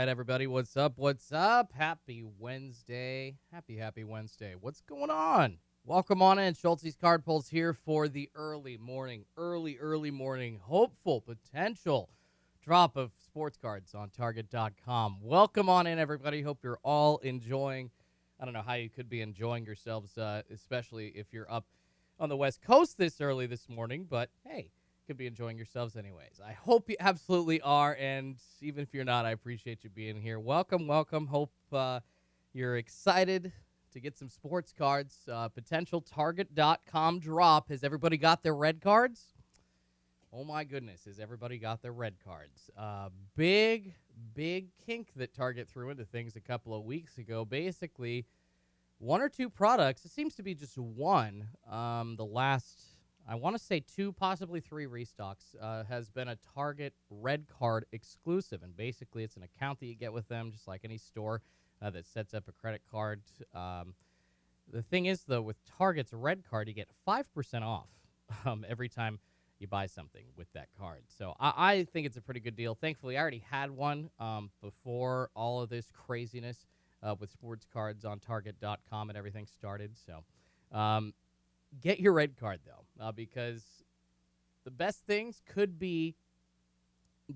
right, everybody. What's up? What's up? Happy Wednesday. Happy Wednesday. What's going on? Welcome on in. Schultz's Card Pulls here for the early morning, hopeful, potential drop of sports cards on Target.com. Welcome on in, everybody. Hope you're all enjoying. I don't know how you could be enjoying yourselves, especially if you're up on the West Coast this early this morning, but hey, could be enjoying yourselves anyways. I hope you absolutely are, and even if you're not, I appreciate you being here. Welcome. Hope you're excited to get some sports cards. Potential Target.com drop. Has everybody got their red cards? Oh my goodness, has everybody got their red cards? Big kink that Target threw into things a couple of weeks ago. Basically, one or two products. It seems to be just one. The last, I want to say two, possibly three restocks, has been a Target red card exclusive. And basically, it's an account that you get with them, just like any store that sets up a credit card. The thing is, though, with Target's red card, you get 5% off every time you buy something with that card. So I think it's a pretty good deal. Thankfully, I already had one before all of this craziness with sports cards on Target.com and everything started. So get your red card, though, because the best things could be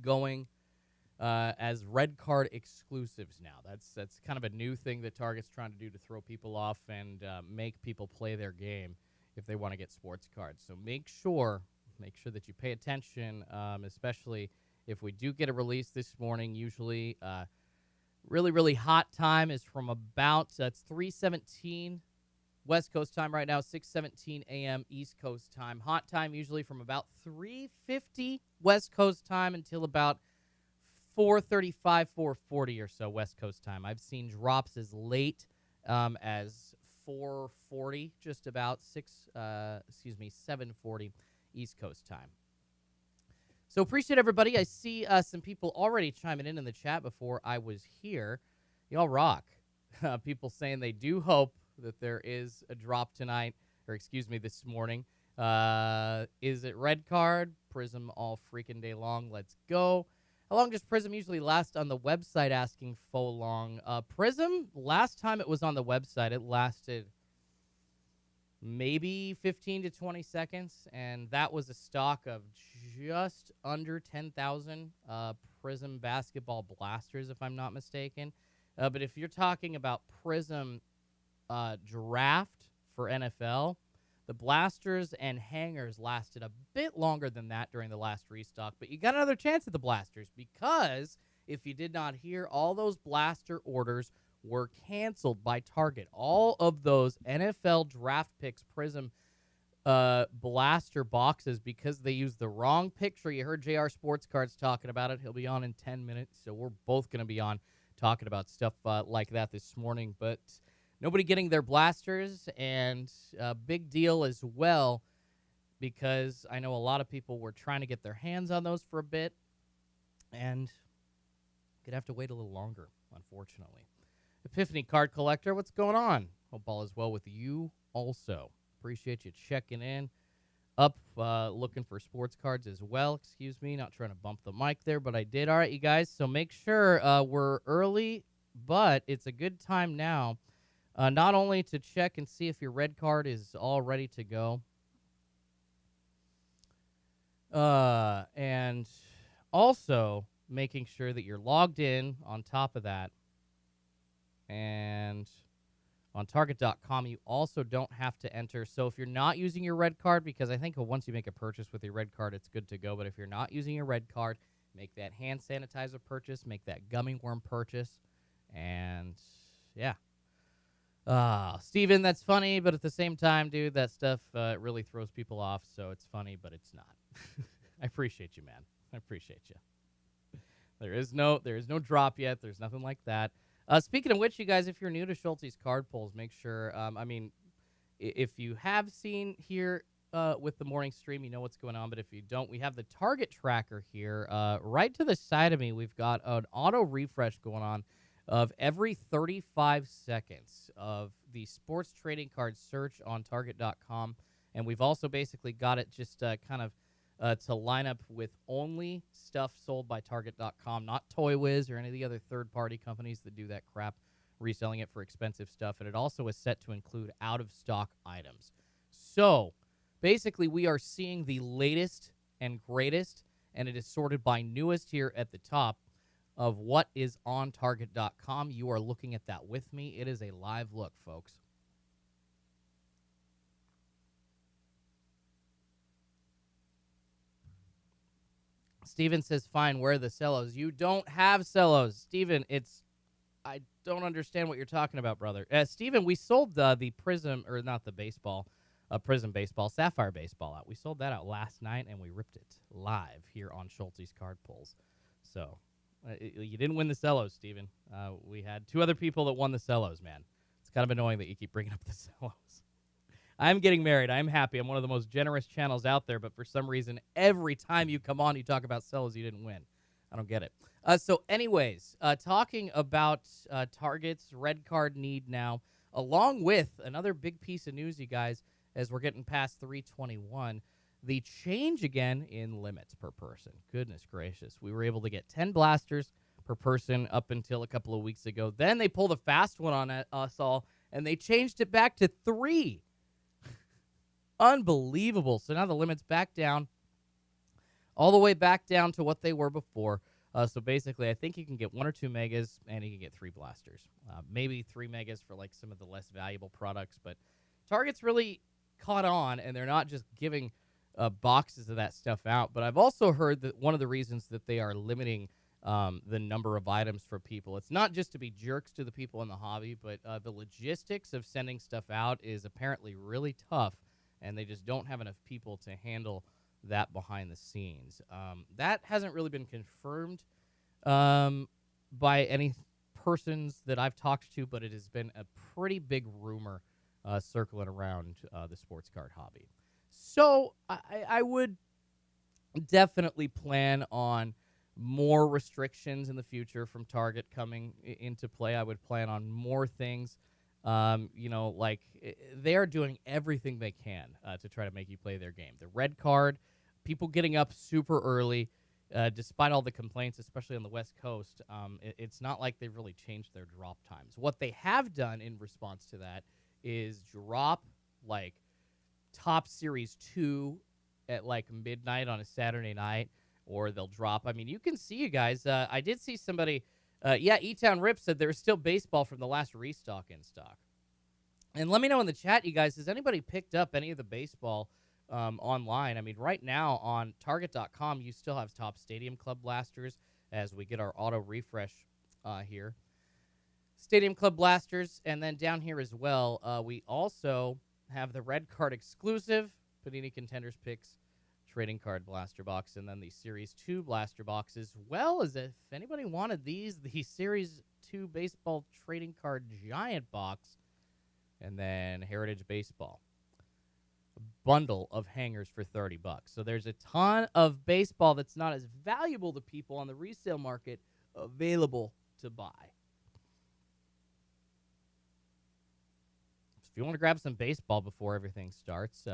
going as red card exclusives now. That's kind of a new thing that Target's trying to do to throw people off and make people play their game if they want to get sports cards. So make sure that you pay attention, especially if we do get a release this morning. Usually really hot time is from about it's 3:17 West Coast time right now, 6:17 a.m. East Coast time. Hot time usually from about 3:50 West Coast time until about 4:35, 4:40 or so West Coast time. I've seen drops as late as 4:40, just about 7:40 East Coast time. So appreciate everybody. I see some people already chiming in the chat before I was here. Y'all rock. People saying they do hope that there is a drop tonight, or this morning. Is it red card? Prizm all freaking day long. Let's go. How long does Prizm usually last on the website? Asking faux long. Prizm, last time it was on the website, it lasted maybe 15 to 20 seconds, and that was a stock of just under 10,000 Prizm Basketball Blasters, if I'm not mistaken. But if you're talking about Prizm draft for NFL, the blasters and hangers lasted a bit longer than that during the last restock, but you got another chance at the blasters because if you did not hear, all those blaster orders were canceled by Target. All of those NFL draft picks, Prizm blaster boxes, because they used the wrong picture. You heard JR Sports Cards talking about it. He'll be on in 10 minutes, so we're both going to be on talking about stuff like that this morning. But nobody getting their blasters, and a big deal as well because I know a lot of people were trying to get their hands on those for a bit and could have to wait a little longer, unfortunately. Epiphany Card Collector, what's going on? Hope all is well with you also. Appreciate you checking in. Up looking for sports cards as well. Excuse me, not trying to bump the mic there, but I did. All right, you guys, so make sure we're early, but it's a good time now not only to check and see if your red card is all ready to go, and also making sure that you're logged in on top of that. And on Target.com, you also don't have to enter. So if you're not using your red card, because I think once you make a purchase with your red card, it's good to go. But if you're not using your red card, make that hand sanitizer purchase, make that gummy worm purchase. And yeah. Steven, that's funny, but at the same time, dude, that stuff really throws people off. So it's funny, but it's not. I appreciate you, man. I appreciate you. There is no drop yet. There's nothing like that. Speaking of which, you guys, if you're new to Schultz's Card Pulls, make sure, if you have seen here with the morning stream, you know what's going on. But if you don't, we have the Target tracker here. Right to the side of me, we've got an auto refresh going on of every 35 seconds of the sports trading card search on Target.com. And we've also basically got it just kind of to line up with only stuff sold by Target.com, not Toy Wiz or any of the other third-party companies that do that crap, reselling it for expensive stuff. And it also is set to include out-of-stock items. So basically, we are seeing the latest and greatest, and it is sorted by newest here at the top of what is on Target.com. You are looking at that with me. It is a live look, folks. Steven says, fine, where are the cellos? You don't have cellos. Steven, I don't understand what you're talking about, brother. Steven, we sold the Prizm, or not the baseball, Prizm Baseball, Sapphire Baseball out. We sold that out last night, and we ripped it live here on Schulte's Card Pulls. So you didn't win the cellos, Steven. We had two other people that won the cellos, man. It's kind of annoying that you keep bringing up the cellos. I'm getting married. I'm happy. I'm one of the most generous channels out there, but for some reason, every time you come on, you talk about cellos, you didn't win. I don't get it. So anyways, talking about Target's red card need now, along with another big piece of news, you guys, as we're getting past 321, the change again in limits per person. Goodness gracious. We were able to get 10 blasters per person up until a couple of weeks ago. Then they pulled a fast one on us all, and they changed it back to 3. Unbelievable. So now the limit's back down, all the way back down to what they were before. So basically, I think you can get 1 or 2 megas, and you can get 3 blasters. Maybe 3 megas for like some of the less valuable products. But Target's really caught on, and they're not just giving boxes of that stuff out. But I've also heard that one of the reasons that they are limiting the number of items for people, it's not just to be jerks to the people in the hobby, but the logistics of sending stuff out is apparently really tough. And they just don't have enough people to handle that behind the scenes. That hasn't really been confirmed by any persons that I've talked to, but it has been a pretty big rumor circling around the sports card hobby. So I would definitely plan on more restrictions in the future from Target coming into play. I would plan on more things. Like they are doing everything they can to try to make you play their game. The red card, people getting up super early, despite all the complaints, especially on the West Coast, it's not like they've really changed their drop times. What they have done in response to that is drop like top series 2 at like midnight on a Saturday night, or they'll drop. I mean, you can see, you guys, I did see somebody. E-Town Rip said there's still baseball from the last restock in stock. And let me know in the chat, you guys, has anybody picked up any of the baseball online? I mean, right now on Target.com, you still have top Stadium Club blasters as we get our auto refresh here. Stadium Club blasters, and then down here as well, we also have the red card exclusive Panini Contenders picks trading card blaster box, and then the Series 2 blaster box, as well as, if anybody wanted these, the Series 2 baseball trading card giant box, and then Heritage Baseball. A bundle of hangers for $30. So there's a ton of baseball that's not as valuable to people on the resale market available to buy. So if you want to grab some baseball before everything starts,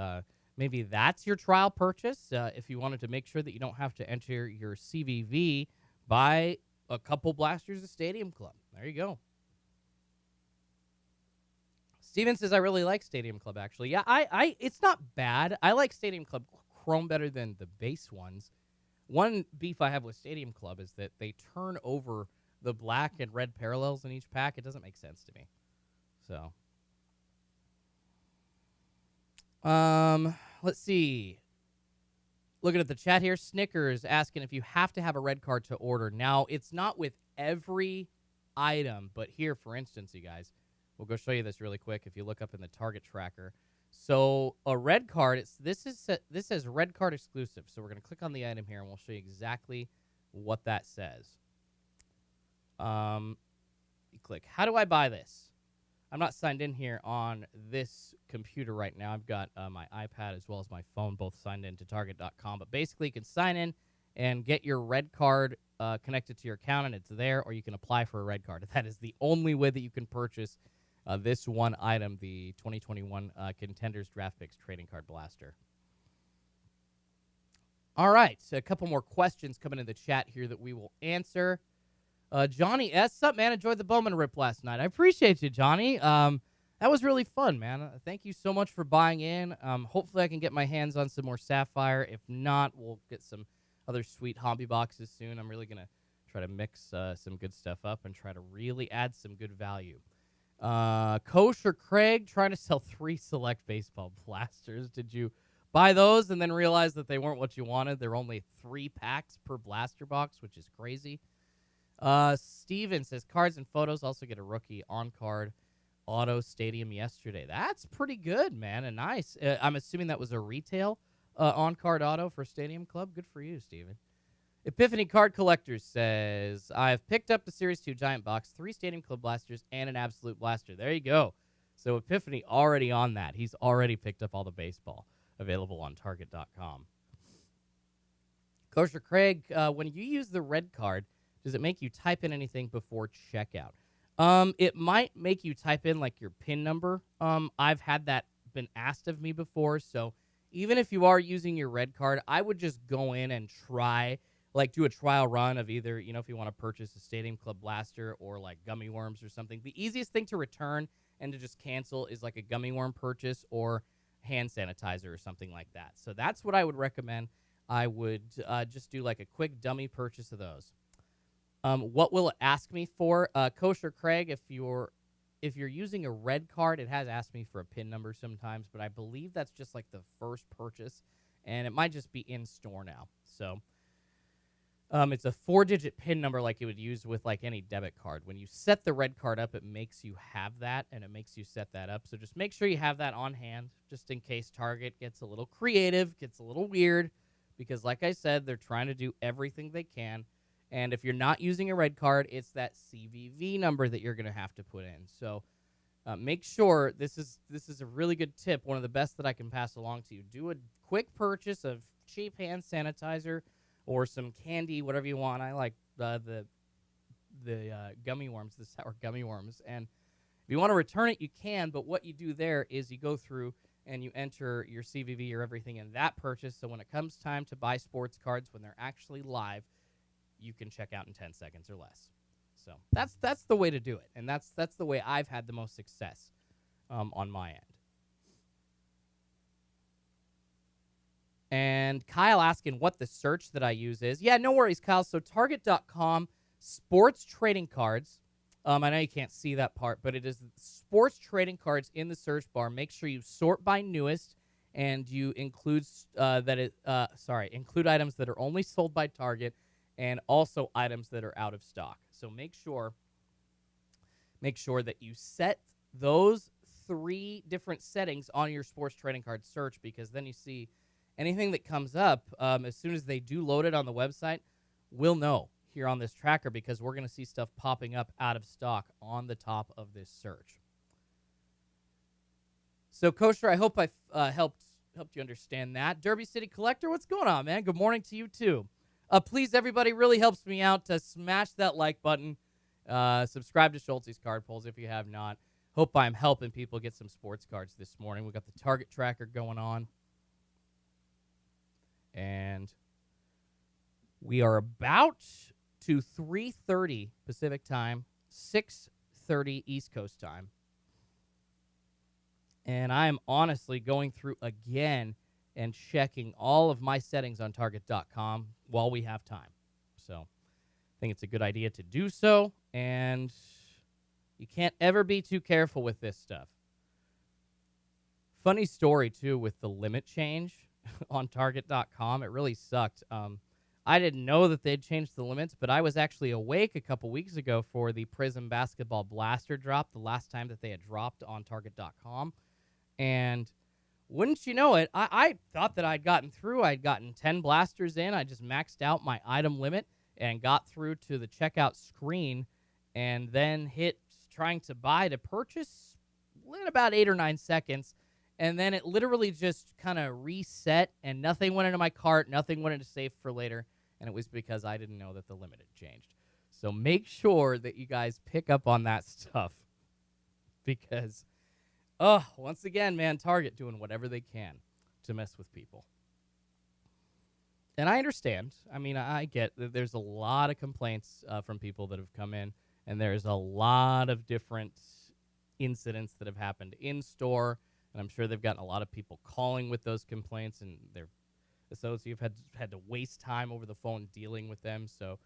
maybe that's your trial purchase. If you wanted to make sure that you don't have to enter your CVV, buy a couple blasters of Stadium Club. There you go. Steven says, I really like Stadium Club, actually. Yeah, it's not bad. I like Stadium Club Chrome better than the base ones. One beef I have with Stadium Club is that they turn over the black and red parallels in each pack. It doesn't make sense to me. So, let's see. Looking at the chat here, Snickers asking if you have to have a red card to order. Now, it's not with every item, but here, for instance, you guys, we'll go show you this really quick if you look up in the Target tracker. So a red card, this says red card exclusive. So we're going to click on the item here, and we'll show you exactly what that says. You click, how do I buy this? I'm not signed in here on this computer right now. I've got my iPad as well as my phone both signed in to Target.com. But basically, you can sign in and get your red card connected to your account, and it's there, or you can apply for a red card. That is the only way that you can purchase this one item, the 2021 Contenders Draft Picks Trading Card Blaster. All right, so a couple more questions coming in the chat here that we will answer. Johnny S. Sup, man? Enjoyed the Bowman rip last night. I appreciate you, Johnny. That was really fun, man. Thank you so much for buying in. Hopefully, I can get my hands on some more Sapphire. If not, we'll get some other sweet hobby boxes soon. I'm really gonna try to mix some good stuff up and try to really add some good value. Kosher Craig trying to sell 3 select baseball blasters. Did you buy those and then realize that they weren't what you wanted? They're only 3 packs per blaster box, which is crazy. Steven says cards and photos also get a rookie on-card auto stadium yesterday. That's pretty good, man, and nice. I'm assuming that was a retail on-card auto for Stadium Club. Good for you, Steven. Epiphany Card Collectors says, I've picked up the Series 2 Giant Box, 3 Stadium Club blasters, and an Absolute Blaster. There you go. So Epiphany already on that. He's already picked up all the baseball available on Target.com. Kosher Craig, when you use the red card, does it make you type in anything before checkout? It might make you type in like your PIN number. I've had that been asked of me before. So even if you are using your red card, I would just go in and try, like do a trial run of either, if you want to purchase a Stadium Club blaster or like gummy worms or something. The easiest thing to return and to just cancel is like a gummy worm purchase or hand sanitizer or something like that. So that's what I would recommend. I would just do like a quick dummy purchase of those. What will it ask me for? Kosher Craig, if you're using a red card, it has asked me for a PIN number sometimes, but I believe that's just like the first purchase, and it might just be in store now. So it's a 4-digit PIN number like you would use with like any debit card. When you set the red card up, it makes you have that, and it makes you set that up. So just make sure you have that on hand, just in case Target gets a little creative, gets a little weird, because like I said, they're trying to do everything they can. And if you're not using a red card, it's that CVV number that you're going to have to put in. So make sure, this is a really good tip, one of the best that I can pass along to you. Do a quick purchase of cheap hand sanitizer or some candy, whatever you want. I like the gummy worms, the sour gummy worms. And if you want to return it, you can. But what you do there is you go through and you enter your CVV or everything in that purchase. So when it comes time to buy sports cards, when they're actually live, you can check out in 10 seconds or less. So that's the way to do it, and that's the way I've had the most success on my end. And Kyle asking what the search that I use is. Yeah, no worries, Kyle. So Target.com, sports trading cards. I know you can't see that part, but it is sports trading cards in the search bar. Make sure you sort by newest, and you include include items that are only sold by Target, and also items that are out of stock. So make sure that you set those 3 different settings on your sports trading card search, because then you see anything that comes up as soon as they do load it on the website, we'll know here on this tracker, because we're going to see stuff popping up out of stock on the top of this search. So, Kosher, I hope I helped you understand that. Derby City Collector, what's going on, man? Good morning to you, too. Please, everybody, really helps me out to smash that like button. Subscribe to Schultz's Card Pulls if you have not. Hope I'm helping people get some sports cards this morning. We got the Target tracker going on. And we are about to 3:30 Pacific time, 6:30 East Coast time. And I'm honestly going through again and checking all of my settings on Target.com while we have time. So I think it's a good idea to do so, and you can't ever be too careful with this stuff. Funny story, too, with the limit change on Target.com. It really sucked. I didn't know that they'd changed the limits, but I was actually awake a couple weeks ago for the Prizm Basketball Blaster drop, the last time that they had dropped on Target.com. And wouldn't you know it, I thought that I'd gotten through. I'd gotten 10 blasters in. I just maxed out my item limit and got through to the checkout screen, and then hit trying to buy to purchase in about 8 or 9 seconds. And then it literally just kind of reset, and nothing went into my cart, nothing went into save for later, and it was because I didn't know that the limit had changed. So make sure that you guys pick up on that stuff, because once again, man, Target doing whatever they can to mess with people. And I understand. I mean, I get that there's a lot of complaints from people that have come in, and there's a lot of different incidents that have happened in store, and I'm sure they've gotten a lot of people calling with those complaints, and their associates have had to waste time over the phone dealing with them. So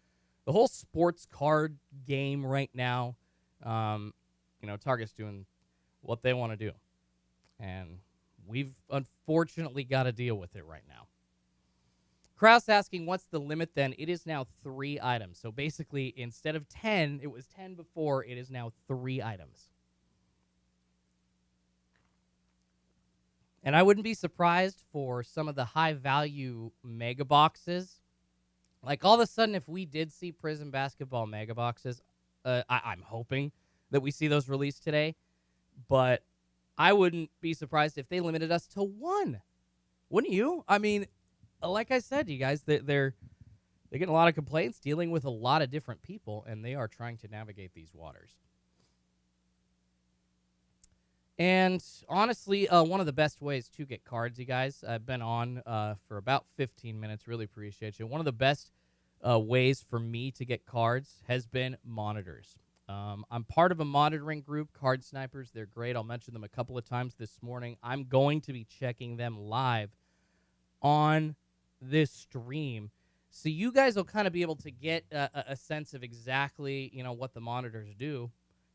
the whole sports card game right now, Target's doing what they want to do, and we've unfortunately got to deal with it right now. Kraus asking, what's the limit then? It is now 3 items. So basically, instead of 10, it was 10 before, it is now 3 items. And I wouldn't be surprised for some of the high-value mega boxes. Like, all of a sudden, if we did see Prizm Basketball Mega Boxes, I'm hoping that we see those released today. But I wouldn't be surprised if they limited us to 1. Wouldn't you? I mean, like I said, you guys, they're getting a lot of complaints, dealing with a lot of different people, and they are trying to navigate these waters. And honestly, one of the best ways to get cards, you guys, I've been on for about 15 minutes. Really appreciate you. One of the best ways for me to get cards has been monitors. I'm part of a monitoring group, Card Snipers. They're great. I'll mention them a couple of times this morning. I'm going to be checking them live on this stream, so you guys will kind of be able to get a sense of exactly, what the monitors do,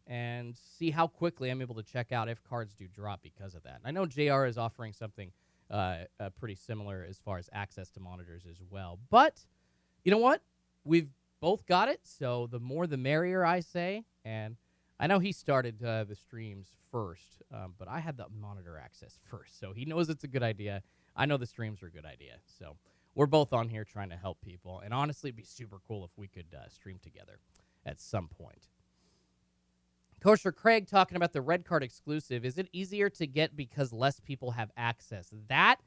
and see how quickly I'm able to check out if cards do drop because of that. I know JR is offering something pretty similar as far as access to monitors as well. But you know what? We've both got it, so the more the merrier, I say. And I know he started the streams first, but I had the monitor access first, so he knows it's a good idea. I know the streams are a good idea, so we're both on here trying to help people. And honestly, it'd be super cool if we could stream together at some point. Kosher Craig talking about the red card exclusive. Is it easier to get because less people have access? That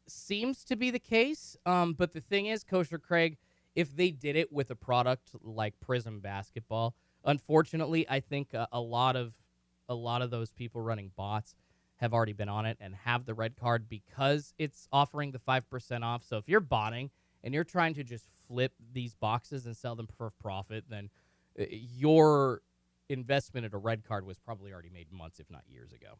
seems to be the case. But the thing is, Kosher Craig, if they did it with a product like Prizm Basketball, unfortunately, I think a lot of those people running bots have already been on it and have the red card because it's offering the 5% off. So if you're botting and you're trying to just flip these boxes and sell them for profit, then your investment at a red card was probably already made months, if not years ago.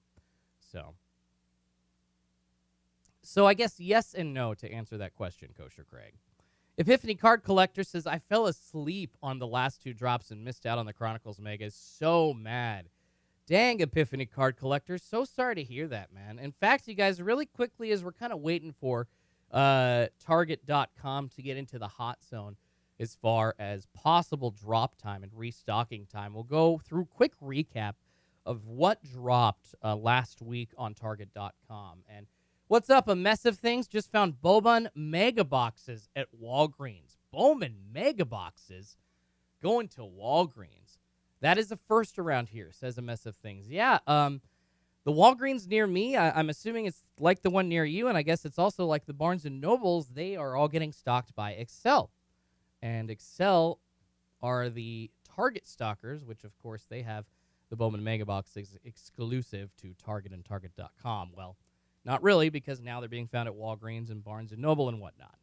So I guess yes and no to answer that question, Kosher Craig. Epiphany Card Collector says, I fell asleep on the last 2 drops and missed out on the Chronicles Mega. So mad. Dang, Epiphany Card Collector. So sorry to hear that, man. In fact, you guys, really quickly, as we're kind of waiting for Target.com to get into the hot zone as far as possible drop time and restocking time, we'll go through a quick recap of what dropped last week on Target.com. And what's up? A mess of things. Just found Bowman Mega Boxes at Walgreens. Bowman Mega Boxes going to Walgreens. That is the first around here, says a mess of things. Yeah, the Walgreens near me, I'm assuming it's like the one near you, and I guess it's also like the Barnes & Nobles. They are all getting stocked by Excel. And Excel are the Target stockers, which, of course, they have the Bowman Mega Boxes exclusive to Target and Target.com. Well, not really, because now they're being found at Walgreens and Barnes & Noble and whatnot.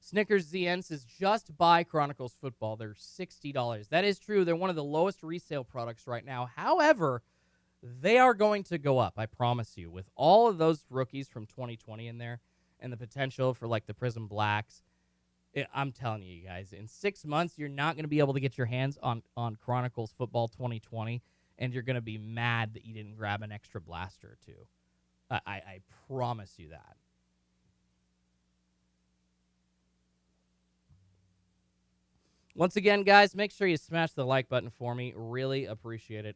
Snickers ZN says, just buy Chronicles Football. They're $60. That is true. They're one of the lowest resale products right now. However, they are going to go up, I promise you. With all of those rookies from 2020 in there and the potential for, like, the Prizm Blacks, I'm telling you guys, in 6 months, you're not going to be able to get your hands on Chronicles Football 2020, and you're going to be mad that you didn't grab an extra blaster or two. I promise you that. Once again, guys, make sure you smash the like button for me. Really appreciate it.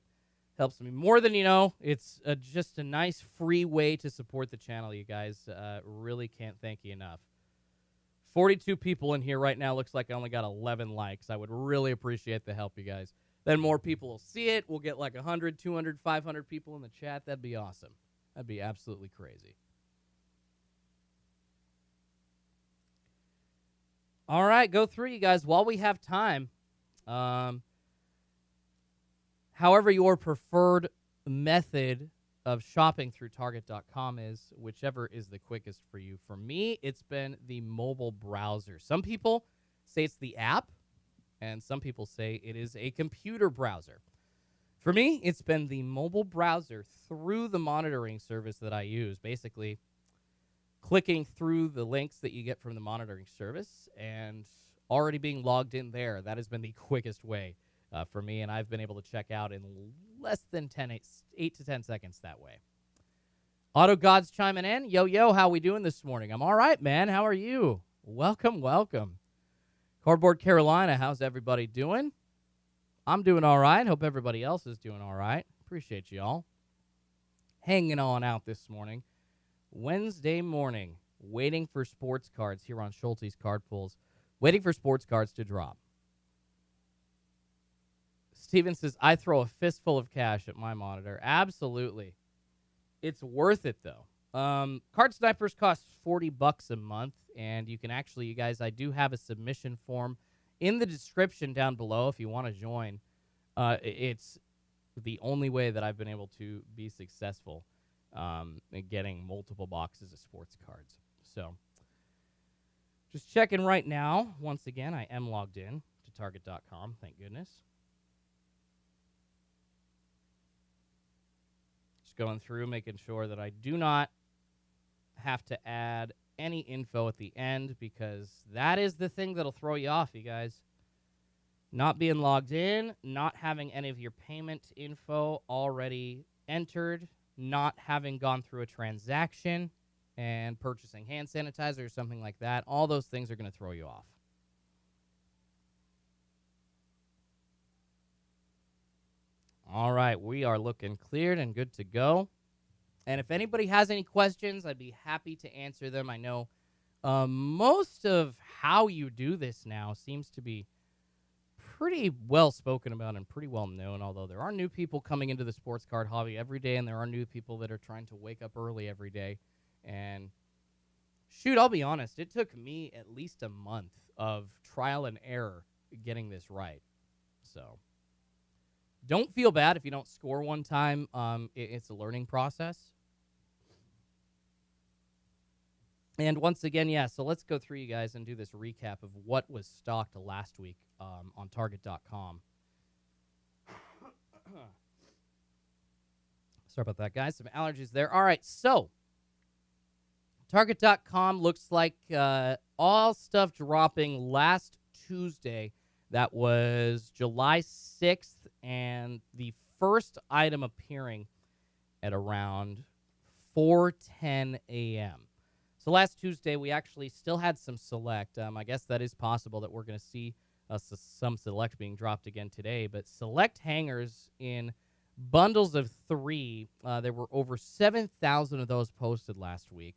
Helps me more than you know. It's just a nice free way to support the channel, you guys. Really can't thank you enough. 42 people in here right now. Looks like I only got 11 likes. I would really appreciate the help, you guys. Then more people will see it. We'll get like 100, 200, 500 people in the chat. That'd be awesome. That'd be absolutely crazy. All right, go through, you guys, while we have time. However, your preferred method of shopping through Target.com is whichever is the quickest for you. For me, it's been the mobile browser. Some people say it's the app, and some people say it is a computer browser. For me, it's been the mobile browser through the monitoring service that I use. Basically, clicking through the links that you get from the monitoring service and already being logged in there. That has been the quickest way for me, and I've been able to check out in less than 8 to 10 seconds that way. Auto God's chiming in. Yo, how we doing this morning? I'm all right, man. How are you? Welcome. Cardboard Carolina, how's everybody doing? I'm doing all right. Hope everybody else is doing all right. Appreciate y'all hanging on out this morning. Wednesday morning, waiting for sports cards here on Schulte's Card Pulls. Waiting for sports cards to drop. Steven says, I throw a fistful of cash at my monitor. Absolutely. It's worth it, though. Card Snipers costs $40 a month, and you can actually, you guys, I do have a submission form in the description down below if you want to join. It's the only way that I've been able to be successful in getting multiple boxes of sports cards. So, just checking right now. Once again, I am logged in to Target.com, thank goodness. Going through, making sure that I do not have to add any info at the end, because that is the thing that'll throw you off, you guys. Not being logged in, not having any of your payment info already entered, not having gone through a transaction and purchasing hand sanitizer or something like that. All those things are going to throw you off. All right, we are looking cleared and good to go. And if anybody has any questions, I'd be happy to answer them. I know most of how you do this now seems to be pretty well spoken about and pretty well known, although there are new people coming into the sports card hobby every day, and there are new people that are trying to wake up early every day. And shoot, I'll be honest, it took me at least a month of trial and error getting this right. So don't feel bad if you don't score one time. It's a learning process. And once again, so let's go through, you guys, and do this recap of what was stocked last week on Target.com. Sorry about that, guys. Some allergies there. All right, so Target.com looks like all stuff dropping last Tuesday. That was July 6th, and the first item appearing at around 4:10 a.m. So last Tuesday, we actually still had some select. I guess that is possible that we're going to see some select being dropped again today. But select hangers in bundles of 3, there were over 7,000 of those posted last week.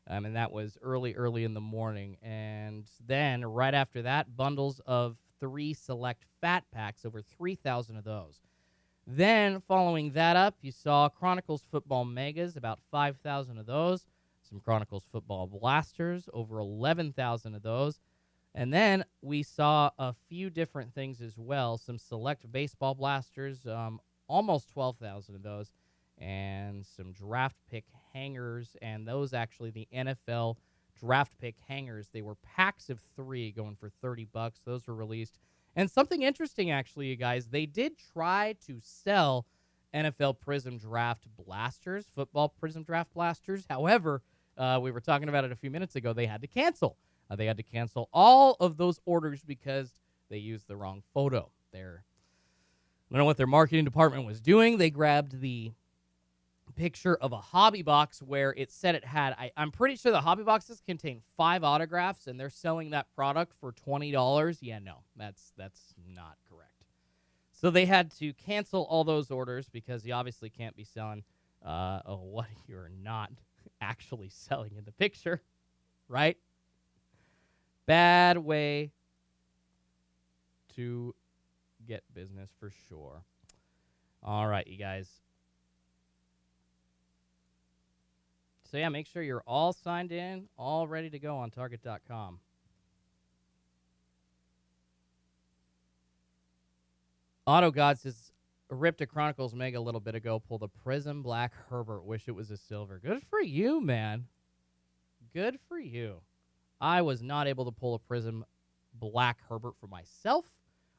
And that was early in the morning. And then right after that, bundles of 3 select fat packs, over 3,000 of those. Then following that up, you saw Chronicles Football Megas, about 5,000 of those. Some Chronicles Football Blasters, over 11,000 of those. And then we saw a few different things as well. Some select baseball blasters, almost 12,000 of those. And some draft pick hangers, and those actually the NFL draft pick hangers. They were packs of 3 going for $30. Those were released. And something interesting, actually, you guys, they did try to sell NFL Prizm Draft Blasters, football Prizm Draft Blasters. However, we were talking about it a few minutes ago, they had to cancel. They had to cancel all of those orders because they used the wrong photo. I don't know what their marketing department was doing. They grabbed the picture of a hobby box where it said it had, I'm pretty sure the hobby boxes contain 5 autographs, and they're selling that product for $20. Yeah, no, that's not correct. So they had to cancel all those orders because you obviously can't be selling what you're not actually selling in the picture, right? Bad way to get business for sure. All right, you guys. So, yeah, make sure you're all signed in, all ready to go on Target.com. Auto God says, ripped a Chronicles Mega a little bit ago. Pulled a Prizm Black Herbert. Wish it was a silver. Good for you, man. Good for you. I was not able to pull a Prizm Black Herbert for myself.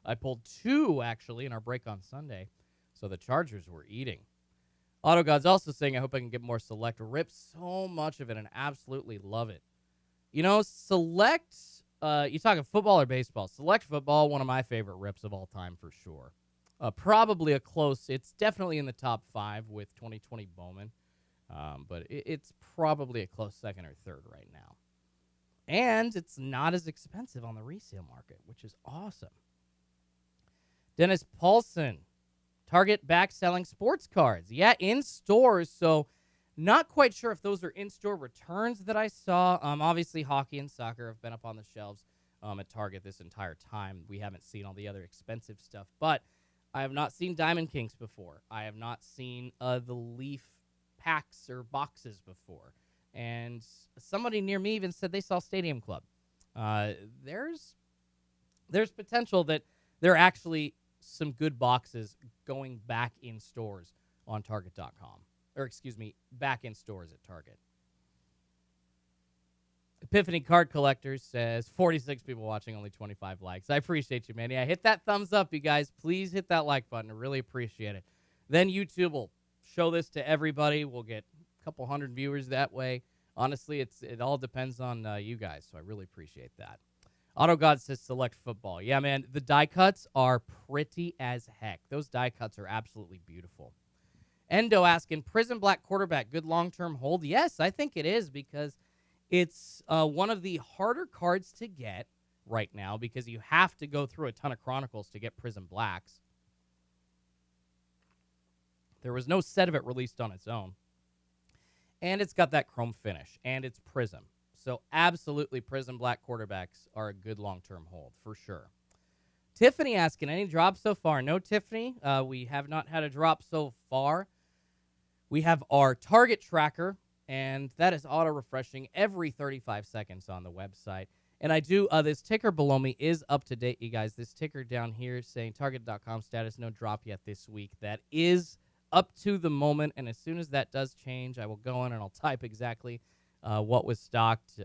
I pulled 2, actually, in our break on Sunday. So the Chargers were eating. AutoGod's also saying, I hope I can get more Select. Rip so much of it and absolutely love it. You know, Select, you talking football or baseball? Select football, one of my favorite rips of all time for sure. Probably a close, it's definitely in the top 5 with 2020 Bowman. But it's probably a close second or third right now. And it's not as expensive on the resale market, which is awesome. Dennis Paulson, Target back selling sports cards. Yeah, in stores. So not quite sure if those are in-store returns that I saw. Obviously, hockey and soccer have been up on the shelves at Target this entire time. We haven't seen all the other expensive stuff. But I have not seen Diamond Kings before. I have not seen the Leaf packs or boxes before. And somebody near me even said they saw Stadium Club. There's potential that there are actually some good boxes going back in stores on Target.com. Or, excuse me, back in stores at Target. Epiphany Card Collectors says, 46 people watching, only 25 likes. I appreciate you, man. Yeah, hit that thumbs up, you guys. Please hit that like button. I really appreciate it. Then YouTube will show this to everybody. We'll get a couple hundred viewers that way. Honestly, it all depends on you guys, so I really appreciate that. AutoGod says Select football. Yeah, man, the die cuts are pretty as heck. Those die cuts are absolutely beautiful. Endo asking, Prizm Black quarterback, good long-term hold? Yes, I think it is because it's one of the harder cards to get right now because you have to go through a ton of Chronicles to get Prizm Blacks. There was no set of it released on its own. And it's got that chrome finish, and it's Prizm. So absolutely, Prizm Black quarterbacks are a good long-term hold, for sure. Tiffany asking, any drops so far? No, Tiffany. We have not had a drop so far. We have our target tracker, and that is auto-refreshing every 35 seconds on the website. And I do, this ticker below me is up to date, you guys. This ticker down here saying target.com status, no drop yet this week. That is up to the moment, and as soon as that does change, I will go in and I'll type exactly what was stocked,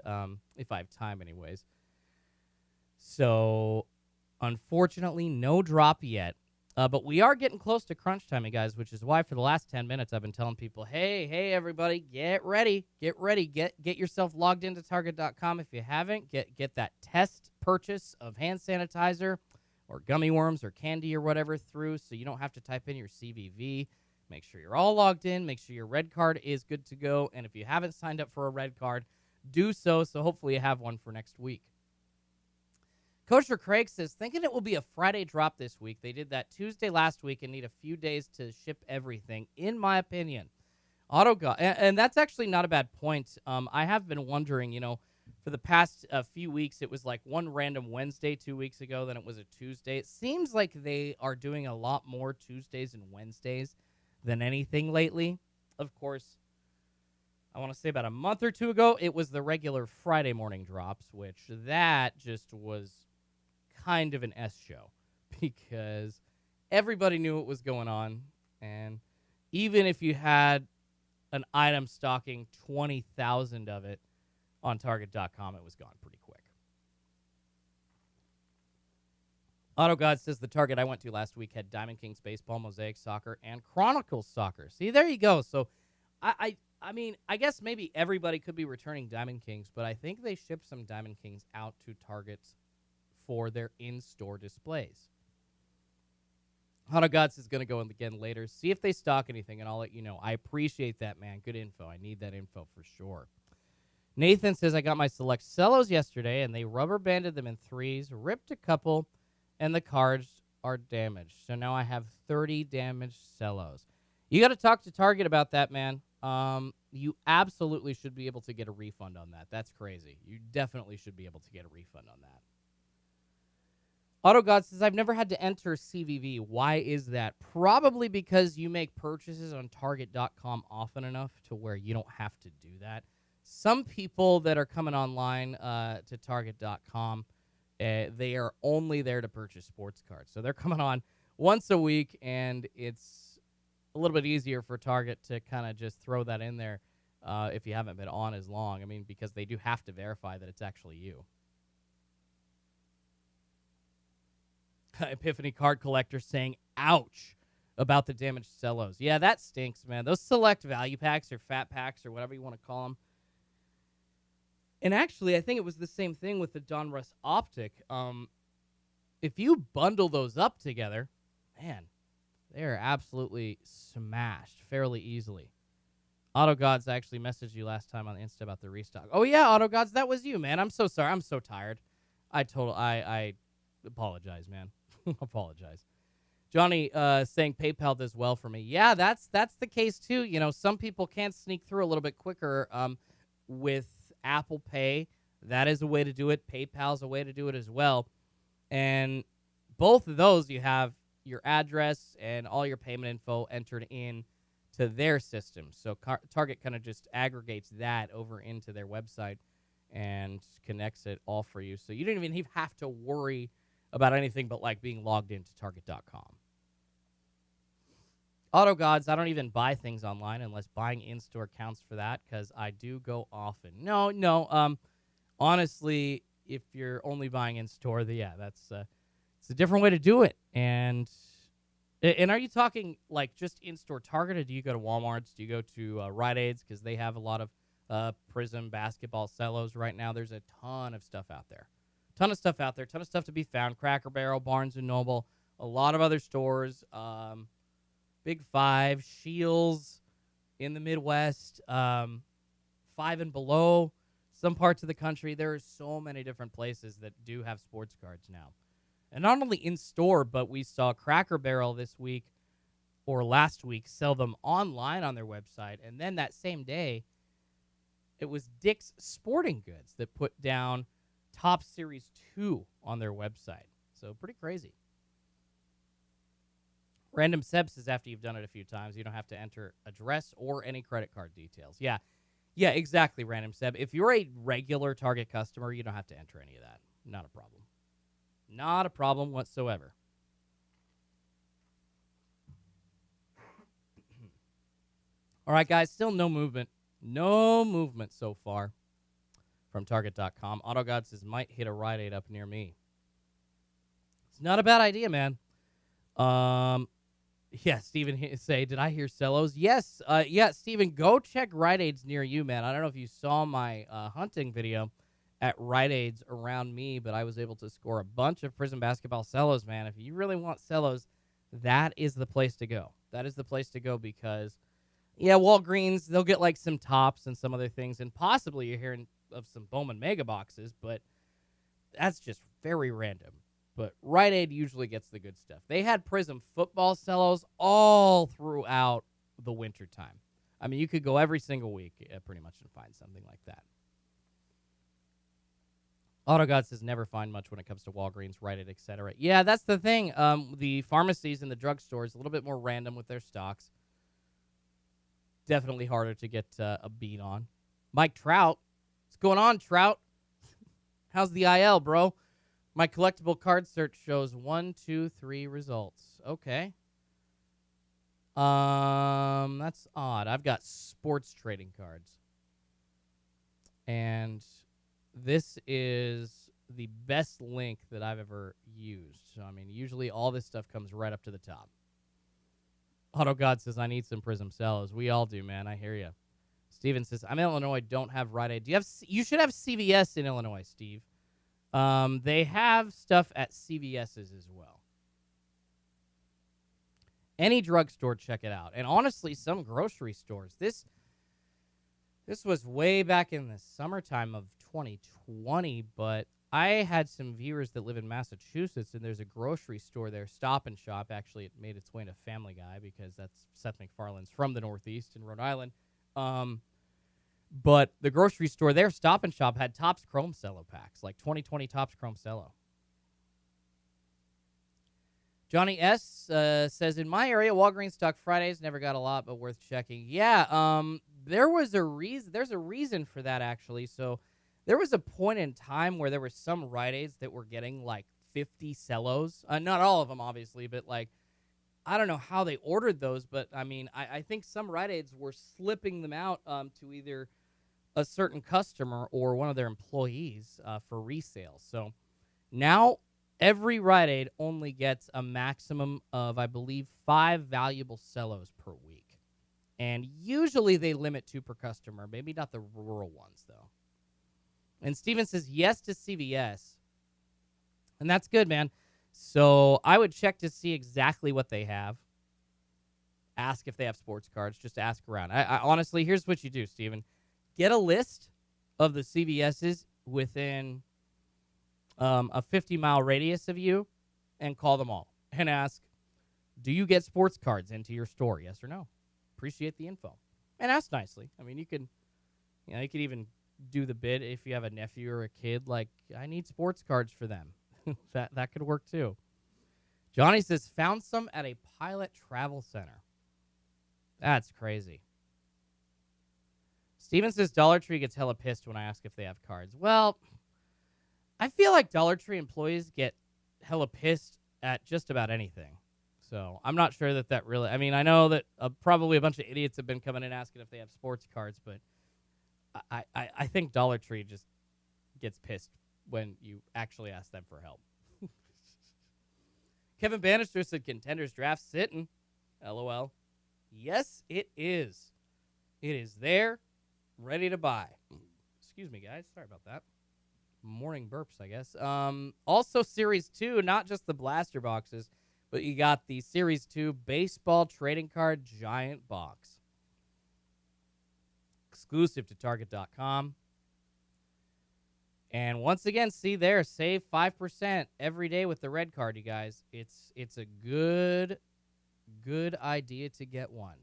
if I have time anyways. So, unfortunately, no drop yet. But we are getting close to crunch time, you guys, which is why for the last 10 minutes I've been telling people, hey, everybody, get ready. Get yourself logged into Target.com if you haven't. Get that test purchase of hand sanitizer or gummy worms or candy or whatever through so you don't have to type in your CVV. Make sure you're all logged in. Make sure your red card is good to go. And if you haven't signed up for a red card, do so hopefully you have one for next week. Kosher Craig says, thinking it will be a Friday drop this week. They did that Tuesday last week and need a few days to ship everything, in my opinion. AutoGod, and that's actually not a bad point. I have been wondering, for the past few weeks, it was like one random Wednesday 2 weeks ago, then it was a Tuesday. It seems like they are doing a lot more Tuesdays and Wednesdays than anything lately. Of course, I want to say about a month or two ago, it was the regular Friday morning drops, which that just was kind of an S show because everybody knew what was going on. And even if you had an item stocking 20,000 of it on Target.com, it was gone pretty quick. AutoGod says the Target I went to last week had Diamond Kings Baseball, Mosaic Soccer, and Chronicles Soccer. See, there you go. So I mean, I guess maybe everybody could be returning Diamond Kings, but I think they shipped some Diamond Kings out to Targets for their in-store displays. AutoGods is going to go in again later, see if they stock anything, and I'll let you know. I appreciate that, man. Good info. I need that info for sure. Nathan says, I got my select cellos yesterday, and they rubber banded them in threes, ripped a couple, and the cards are damaged. So now I have 30 damaged cellos. You got to talk to Target about that, man. You absolutely should be able to get a refund on that. That's crazy. You definitely should be able to get a refund on that. AutoGod says, I've never had to enter CVV. Why is that? Probably because you make purchases on Target.com often enough to where you don't have to do that. Some people that are coming online to Target.com, they are only there to purchase sports cards. So they're coming on once a week, and it's a little bit easier for Target to kind of just throw that in there if you haven't been on as long. I mean, because they do have to verify that it's actually you. Epiphany card collector saying, ouch, about the damaged cellos. Yeah, that stinks, man. Those select value packs or fat packs or whatever you want to call them. And actually, I think it was the same thing with the Donruss Optic. If you bundle those up together, man, they are absolutely smashed fairly easily. AutoGods actually messaged you last time on Insta about the restock. Oh, yeah, AutoGods, that was you, man. I'm so sorry. I'm so tired. I apologize, man. Apologize. Johnny saying PayPal does well for me. Yeah, that's the case, too. You know, some people can sneak through a little bit quicker with Apple Pay. That is a way to do it. PayPal's a way to do it as well. And both of those, you have your address and all your payment info entered in to their system. So Target kind of just aggregates that over into their website and connects it all for you. So you don't even have to worry about anything but like being logged into Target.com. AutoGods, I don't even buy things online unless buying in-store counts for that because I do go often. No. Honestly, if you're only buying in-store, that's it's a different way to do it. And are you talking like just in-store Target, or do you go to Walmart's? Do you go to Rite Aid's because they have a lot of Prizm Basketball cellos right now? There's a ton of stuff out there. Ton of stuff to be found. Cracker Barrel, Barnes & Noble, a lot of other stores. Big Five, Shields in the Midwest, 5 and Below, some parts of the country. There are so many different places that do have sports cards now. And not only in store, but we saw Cracker Barrel this week or last week sell them online on their website. And then that same day, it was Dick's Sporting Goods that put down Top Series 2 on their website. So pretty crazy. Random Seb says after you've done it a few times, you don't have to enter address or any credit card details. Yeah, exactly, Random Seb. If you're a regular Target customer, you don't have to enter any of that. Not a problem. Not a problem whatsoever. All right, guys, still no movement. No movement so far from Target.com. AutoGod says, might hit a Rite Aid up near me. It's not a bad idea, man. Yeah, Steven say, did I hear cellos? Yes. Steven, go check Rite Aids near you, man. I don't know if you saw my hunting video at Rite Aids around me, but I was able to score a bunch of Prizm Basketball cellos, man. If you really want cellos, that is the place to go. That is the place to go because, yeah, Walgreens, they'll get like some tops and some other things, and possibly you're hearing of some Bowman Mega Boxes, but that's just very random. But Rite Aid usually gets the good stuff. They had Prizm football cellos all throughout the wintertime. I mean, you could go every single week pretty much and find something like that. AutoGod says never find much when it comes to Walgreens, Rite Aid, etc. Yeah, that's the thing. The pharmacies and the drugstores, a little bit more random with their stocks. Definitely harder to get a beat on. Mike Trout. What's going on, Trout? How's the IL, bro? My collectible card search shows 1, 2, 3 results. Okay. That's odd. I've got sports trading cards. And this is the best link that I've ever used. So, I mean, usually all this stuff comes right up to the top. AutoGod says, I need some Prizm cellos. We all do, man. I hear you. Steven says, I'm in Illinois, don't have Rite Aid. You should have CVS in Illinois, Steve. They have stuff at CVS's as well. Any drugstore, check it out. And honestly, some grocery stores. This was way back in the summertime of 2020, but I had some viewers that live in Massachusetts, and there's a grocery store there, Stop and Shop. Actually, it made its way into Family Guy because that's Seth MacFarlane's from the Northeast in Rhode Island. But the grocery store there, Stop and Shop, had Topps Chrome Cello packs, like 2020 Topps Chrome Cello. Johnny S. says, in my area, Walgreens stock Fridays, never got a lot, but worth checking. Yeah, there's a reason for that, actually. So there was a point in time where there were some Rite Aids that were getting like 50 cellos. Not all of them, obviously, but like I don't know how they ordered those, but I mean, I think some Rite Aids were slipping them out to either a certain customer or one of their employees for resale. So now every Rite Aid only gets a maximum of, I believe, 5 valuable cellos per week. And usually they limit 2 per customer, maybe not the rural ones, though. And Steven says yes to CVS. And that's good, man. So I would check to see exactly what they have. Ask if they have sports cards. Just ask around. I honestly, here's what you do, Steven. Get a list of the CVS's within a 50-mile radius of you and call them all and ask, do you get sports cards into your store? Yes or no? Appreciate the info. And ask nicely. I mean, you could even do the bid if you have a nephew or a kid, like, I need sports cards for them. that could work too. Johnny says, found some at a Pilot Travel Center. That's crazy. Steven says Dollar Tree gets hella pissed when I ask if they have cards. Well, I feel like Dollar Tree employees get hella pissed at just about anything. So I'm not sure that really... I mean, I know that probably a bunch of idiots have been coming in asking if they have sports cards, but I think Dollar Tree just gets pissed when you actually ask them for help. Kevin Bannister said Contenders draft sitting. LOL. Yes, it is. It is there, ready to buy. Excuse me, guys. Sorry about that. Morning burps, I guess. Also, Series 2, not just the blaster boxes, but you got the Series 2 baseball trading card giant box. Exclusive to Target.com. And once again, see there, save 5% every day with the red card, you guys. It's a good idea to get one.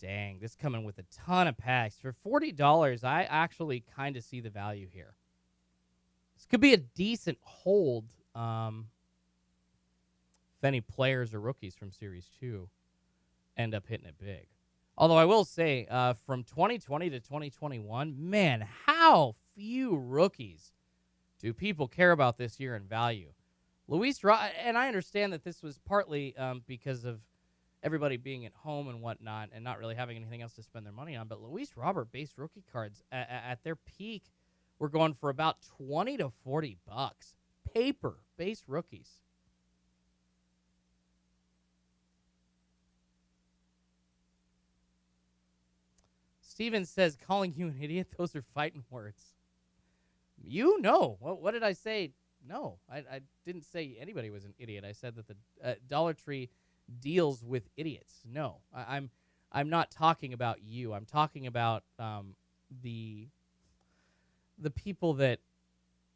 Dang, this coming with a ton of packs. For $40, I actually kind of see the value here. This could be a decent hold if any players or rookies from Series 2 end up hitting it big. Although I will say, from 2020 to 2021, man, how few rookies do people care about this year in value? And I understand that this was partly because of everybody being at home and whatnot and not really having anything else to spend their money on, but Luis Robert base rookie cards at their peak were going for about $20 to $40. Paper base rookies. Steven says, calling you an idiot, those are fighting words. You know. What did I say? No, I didn't say anybody was an idiot. I said that the Dollar Tree deals with idiots. No, I'm not talking about you. I'm talking about the people that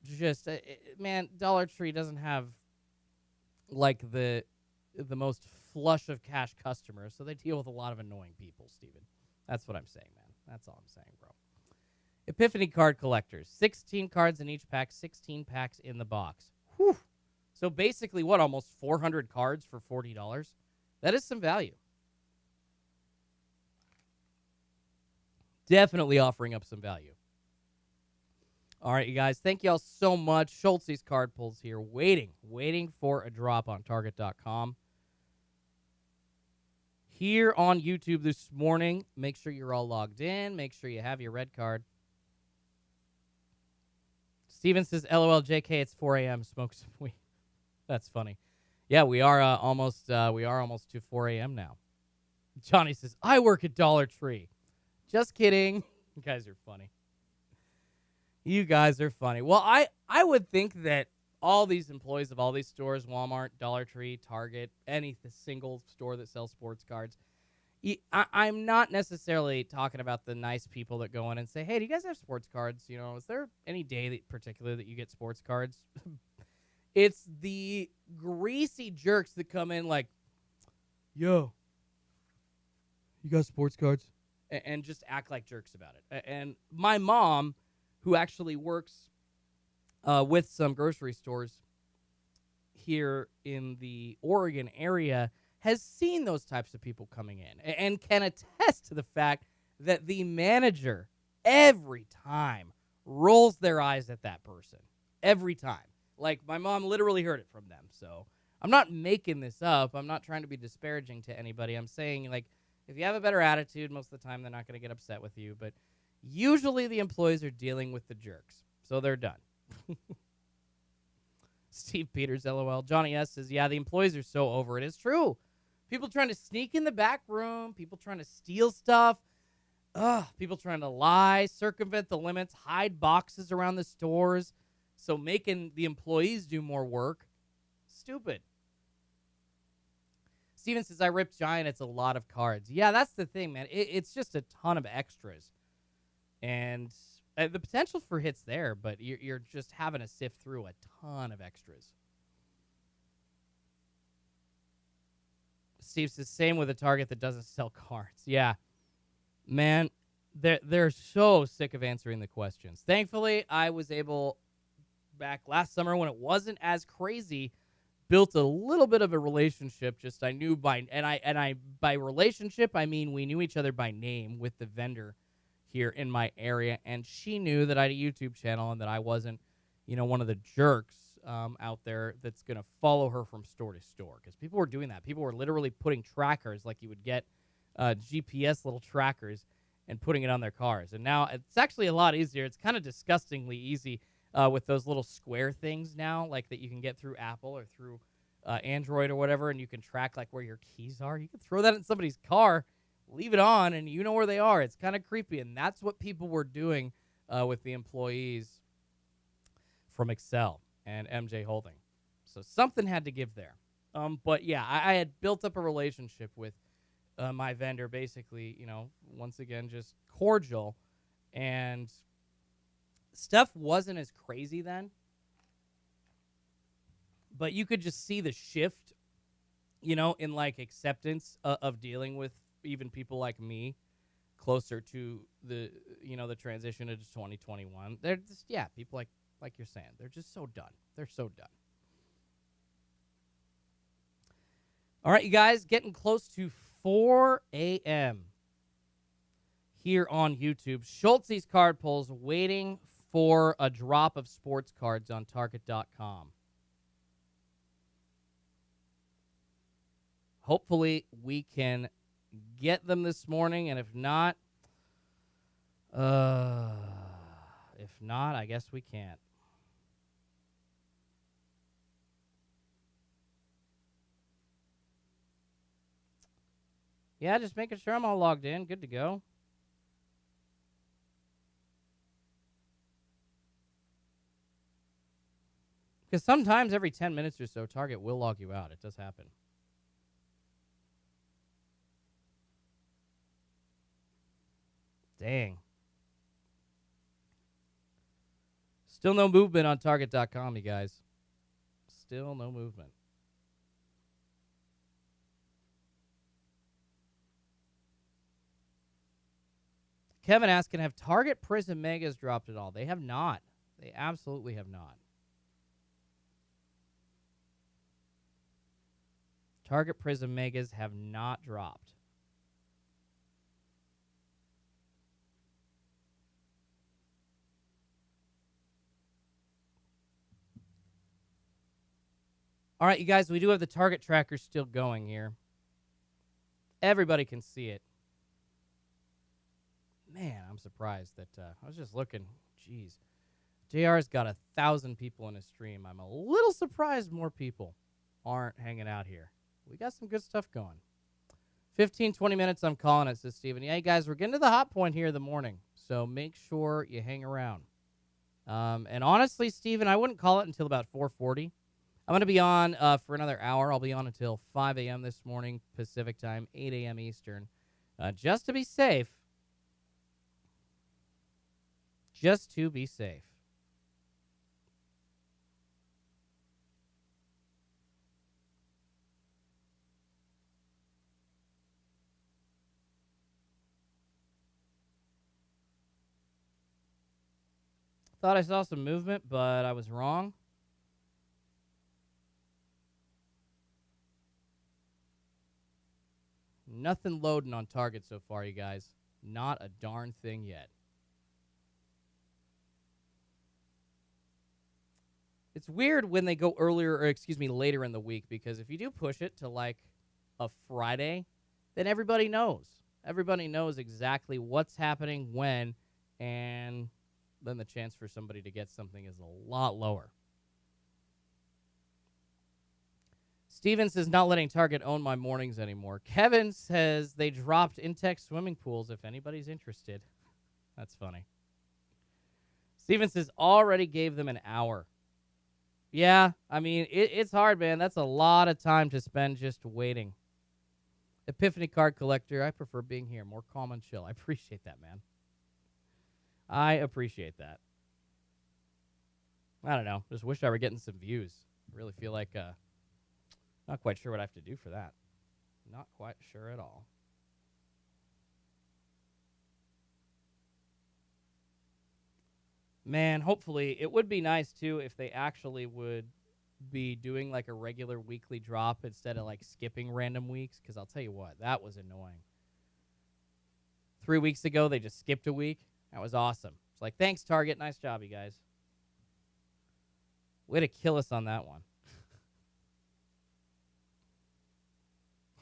just man, Dollar Tree doesn't have like the most flush of cash customers, so they deal with a lot of annoying people, Steven. That's what I'm saying, man. That's all I'm saying, bro. Epiphany card collectors. 16 cards in each pack, 16 packs in the box. Whew. So basically, what, almost 400 cards for $40? That is some value. Definitely offering up some value. All right, you guys. Thank you all so much. Schultz's card pulls here. Waiting for a drop on Target.com. Here on YouTube this morning, make sure you're all logged in. Make sure you have your red card. Steven says, LOL, JK, it's 4 a.m. Smoke some weed. That's funny. Yeah, we are almost to 4 a.m. now. Johnny says, I work at Dollar Tree. Just kidding. You guys are funny. You guys are funny. Well, I would think that all these employees of all these stores, Walmart, Dollar Tree, Target, any single store that sells sports cards, I'm not necessarily talking about the nice people that go in and say, hey, do you guys have sports cards? You know, is there any day particular that you get sports cards? It's the greasy jerks that come in like, yo, you got sports cards? And just act like jerks about it. And my mom, who actually works with some grocery stores here in the Oregon area, has seen those types of people coming in and can attest to the fact that the manager every time rolls their eyes at that person. Every time. Like, my mom literally heard it from them. So I'm not making this up. I'm not trying to be disparaging to anybody. I'm saying, like, if you have a better attitude, most of the time they're not going to get upset with you. But usually the employees are dealing with the jerks, so they're done. Steve Peters, LOL. Johnny S. says, yeah, the employees are so over it. It's true. People trying to sneak in the back room, people trying to steal stuff, people trying to lie, circumvent the limits, hide boxes around the stores, so making the employees do more work. Stupid. Steven says, I ripped Giant. It's a lot of cards. Yeah, that's the thing, man. It's just a ton of extras. And the potential for hits there, but you're just having to sift through a ton of extras. Steve says, same with a Target that doesn't sell cards. Yeah. Man, they're so sick of answering the questions. Thankfully, I was able, back last summer when it wasn't as crazy, built a little bit of a relationship. Just I knew by relationship, I mean we knew each other by name with the vendor here in my area, and she knew that I had a YouTube channel and that I wasn't, one of the jerks out there that's going to follow her from store to store, because people were doing that. People were literally putting trackers, like you would get GPS little trackers, and putting it on their cars. And now it's actually a lot easier. It's kind of disgustingly easy with those little square things now, like that you can get through Apple or through Android or whatever, and you can track like where your keys are. You can throw that in somebody's car, leave it on, and you know where they are. It's kind of creepy, and that's what people were doing with the employees from Excel and MJ Holding. So something had to give there. But yeah, I had built up a relationship with my vendor, basically, once again, just cordial, and stuff wasn't as crazy then, but you could just see the shift, in like acceptance of dealing with even people like me closer to the transition into 2021. They're just, people like you're saying, they're just so done. They're so done. All right, you guys, getting close to 4 a.m. here on YouTube. Schultz's card pulls waiting for a drop of sports cards on Target.com. Hopefully, we can get them this morning, and if not, I guess we can't. Yeah, just making sure I'm all logged in. Good to go. Because sometimes every 10 minutes or so, Target will log you out. It does happen. Dang. Still no movement on Target.com, you guys. Still no movement. Kevin asking, have Target Prizm Megas dropped at all? They have not. They absolutely have not. Target Prizm Megas have not dropped. All right, you guys, we do have the Target tracker still going here. Everybody can see it. Man, I'm surprised that I was just looking. Jeez. JR's got 1,000 people in his stream. I'm a little surprised more people aren't hanging out here. We got some good stuff going. 15, 20 minutes, I'm calling it, says Steven. Yeah, guys, we're getting to the hot point here in the morning, so make sure you hang around. And honestly, Steven, I wouldn't call it until about 4:40. I'm going to be on for another hour. I'll be on until 5 a.m. this morning, Pacific time, 8 a.m. Eastern, just to be safe. Just to be safe. Thought I saw some movement, but I was wrong. Nothing loading on Target so far, you guys. Not a darn thing yet. It's weird when they go later in the week, because if you do push it to like a Friday, then everybody knows. Everybody knows exactly what's happening when, and then the chance for somebody to get something is a lot lower. Steven says, not letting Target own my mornings anymore. Kevin says they dropped Intex swimming pools if anybody's interested. That's funny. Steven says, already gave them an hour. Yeah, I mean, it's hard, man. That's a lot of time to spend just waiting. Epiphany card collector, I prefer being here. More calm and chill. I appreciate that, man. I appreciate that. I don't know. Just wish I were getting some views. I really feel like not quite sure what I have to do for that. Not quite sure at all. Man, hopefully, it would be nice, too, if they actually would be doing, like, a regular weekly drop instead of, like, skipping random weeks, because I'll tell you what, that was annoying. 3 weeks ago, they just skipped a week. That was awesome. It's like, thanks, Target. Nice job, you guys. Way to kill us on that one.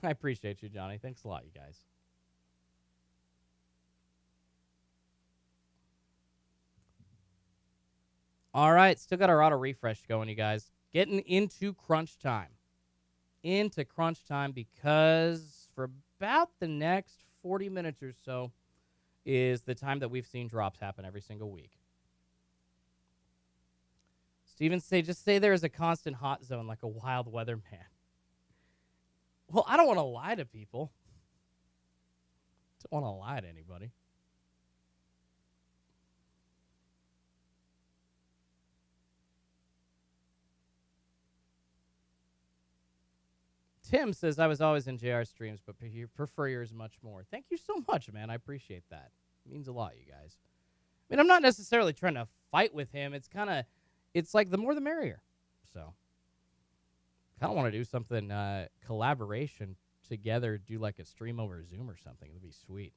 I appreciate you, Johnny. Thanks a lot, you guys. All right, still got our auto refresh going, you guys. Getting into crunch time. Because for about the next 40 minutes or so is the time that we've seen drops happen every single week. Steven just say there is a constant hot zone like a wild weather man. Well, I don't want to lie to people. Don't want to lie to anybody. Tim says, I was always in JR streams, but prefer yours much more. Thank you so much, man. I appreciate that. It means a lot, you guys. I mean, I'm not necessarily trying to fight with him. It's like the more the merrier. So, kind of want to do something, collaboration together, do like a stream over Zoom or something. It would be sweet.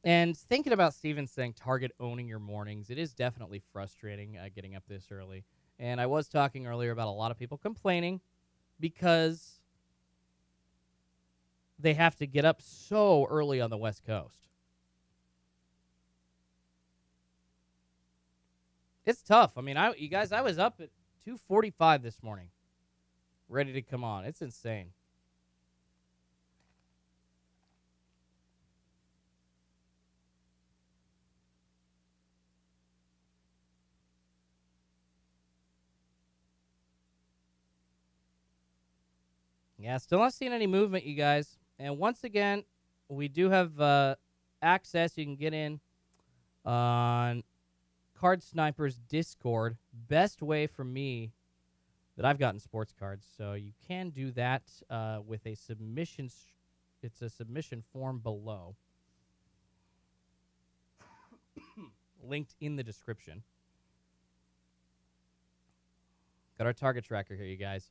And thinking about Steven saying Target owning your mornings, it is definitely frustrating getting up this early. And I was talking earlier about a lot of people complaining because they have to get up so early on the West Coast. It's tough. I mean, you guys, I was up at 2:45 this morning, ready to come on. It's insane. Yeah, still not seeing any movement, you guys. And once again, we do have access. You can get in on Card Sniper's Discord. Best way for me that I've gotten sports cards. So you can do that with a submission. It's a submission form below. Linked in the description. Got our target tracker here, you guys.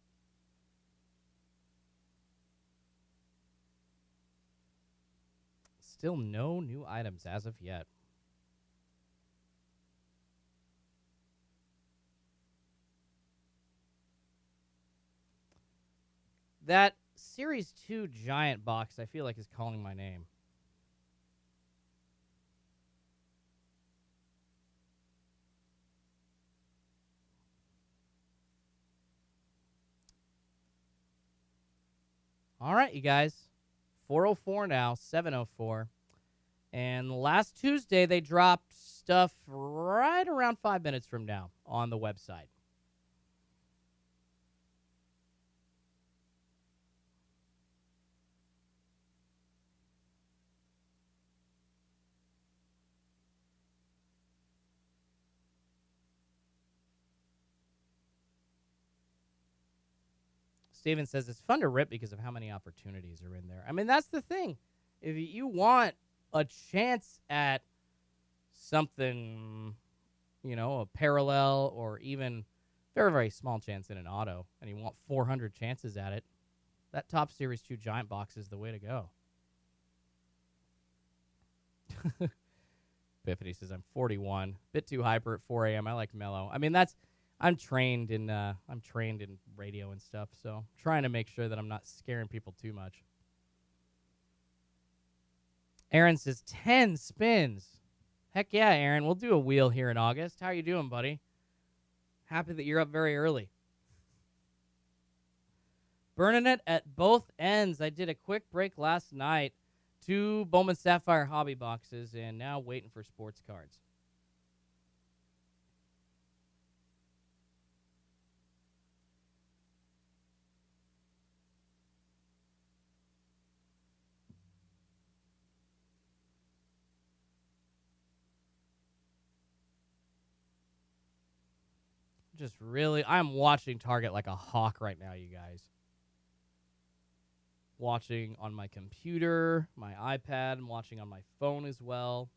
Still no new items as of yet. That Series 2 giant box, I feel like, is calling my name. All right, you guys. 4:04 now, 7:04. And last Tuesday, they dropped stuff right around 5 minutes from now on the website. Steven says it's fun to rip because of how many opportunities are in there. I mean, that's the thing. If you want a chance at something, a parallel or even very, very small chance in an auto, and you want 400 chances at it, that top Series 2 giant box is the way to go. Biffity says I'm 41, bit too hyper at 4 a.m. I like mellow. I mean, I'm trained in radio and stuff, so I'm trying to make sure that I'm not scaring people too much. Aaron says 10 spins. Heck yeah, Aaron. We'll do a wheel here in August. How you doing, buddy? Happy that you're up very early. Burning it at both ends. I did a quick break last night. 2 Bowman Sapphire hobby boxes, and now waiting for sports cards. I'm watching Target like a hawk right now, you guys. Watching on my computer, my iPad, I'm watching on my phone as well.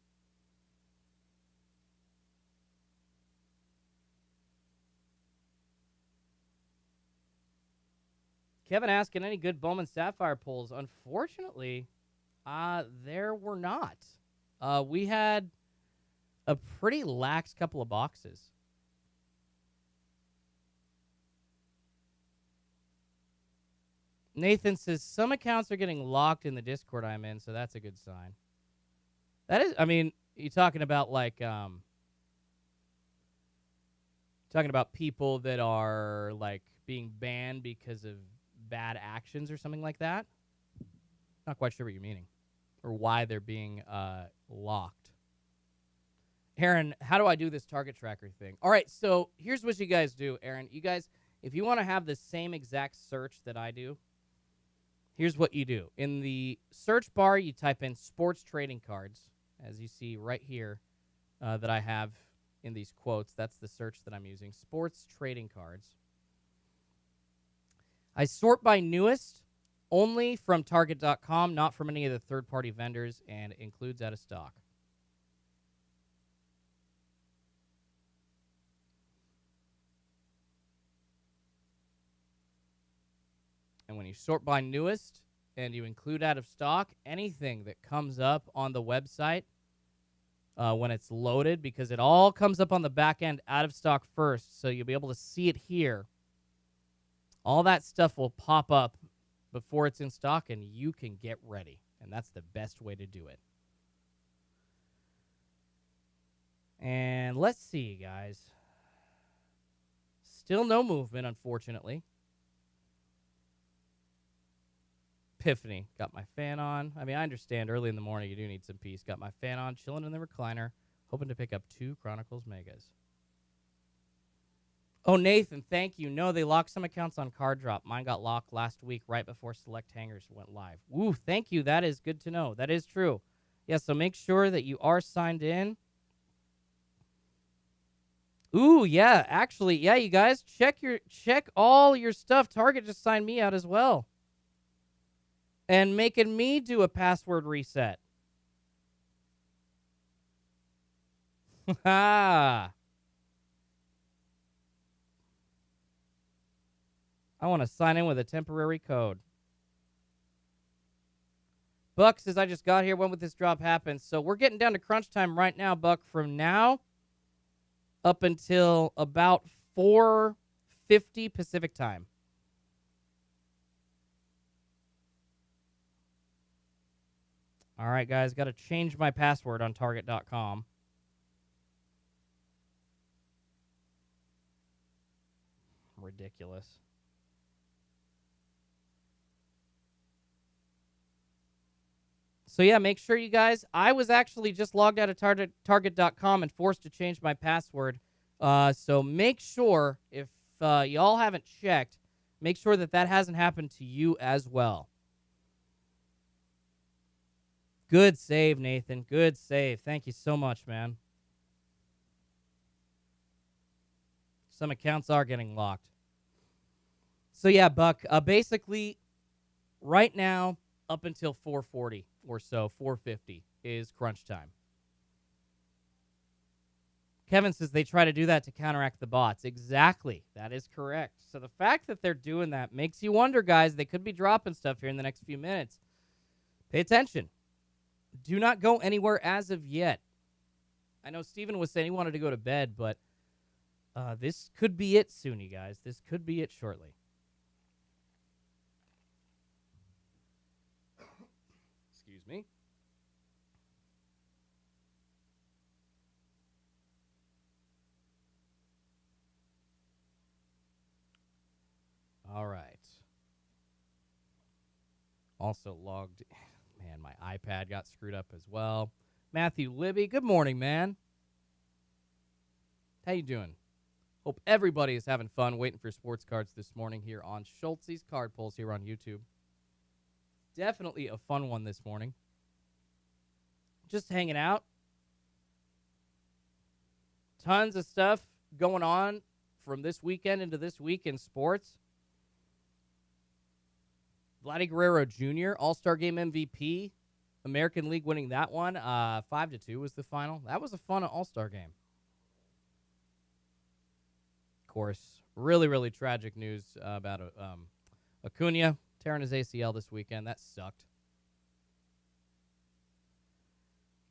Kevin asking any good Bowman Sapphire pulls. Unfortunately, there were not. We had a pretty lax couple of boxes. Nathan says some accounts are getting locked in the Discord I'm in, so that's a good sign. That is, I mean, you talking about like talking about people that are like being banned because of bad actions or something like that? Not quite sure what you're meaning or why they're being locked. Aaron, how do I do this target tracker thing? All right, so here's what you guys do, Aaron. You guys, if you want to have the same exact search that I do, here's what you do. In the search bar, you type in sports trading cards, as you see right here that I have in these quotes. That's the search that I'm using, sports trading cards. I sort by newest, only from Target.com, not from any of the third-party vendors, and it includes out of stock. And when you sort by newest and you include out of stock, anything that comes up on the website when it's loaded, because it all comes up on the back end out of stock first, so you'll be able to see it here. All that stuff will pop up before it's in stock, and you can get ready. And that's the best way to do it. And let's see, guys. Still no movement, unfortunately. Epiphany. Got my fan on. I mean, I understand early in the morning you do need some peace. Got my fan on, chilling in the recliner, hoping to pick up 2 Chronicles Megas. Oh, Nathan, thank you. No, they locked some accounts on Card Drop. Mine got locked last week right before Select Hangers went live. Woo, thank you. That is good to know. That is true. Yeah, so make sure that you are signed in. Ooh, yeah, actually, yeah, you guys, check all your stuff. Target just signed me out as well. And making me do a password reset. Ha! I want to sign in with a temporary code. Buck says, I just got here. When would this drop happen? So we're getting down to crunch time right now, Buck. From now up until about 4:50 Pacific time. All right, guys. Got to change my password on Target.com. Ridiculous. So, yeah, make sure you guys, I was actually just logged out of Target.com and forced to change my password. So make sure, if y'all haven't checked, make sure that that hasn't happened to you as well. Good save, Nathan. Good save. Thank you so much, man. Some accounts are getting locked. So, yeah, Buck, basically, right now, up until 4:40 or so, 4:50 is crunch time. Kevin says they try to do that to counteract the bots. Exactly. That is correct. So the fact that they're doing that makes you wonder, guys. They could be dropping stuff here in the next few minutes. Pay attention. Do not go anywhere as of yet. I know Steven was saying he wanted to go to bed, but this could be it soon, you guys. This could be it shortly. Excuse me. All right. Also logged. Man, my iPad got screwed up as well. Matthew Libby, good morning, man. How you doing? Hope everybody is having fun waiting for sports cards this morning here on Schultz's Card Pulls here on YouTube. Definitely a fun one this morning. Just hanging out. Tons of stuff going on from this weekend into this week in sports. Vladdy Guerrero Jr., All-Star Game MVP. American League winning that one. 5-2 was the final. That was a fun All-Star Game. Of course, really, really tragic news about Acuna tearing his ACL this weekend. That sucked.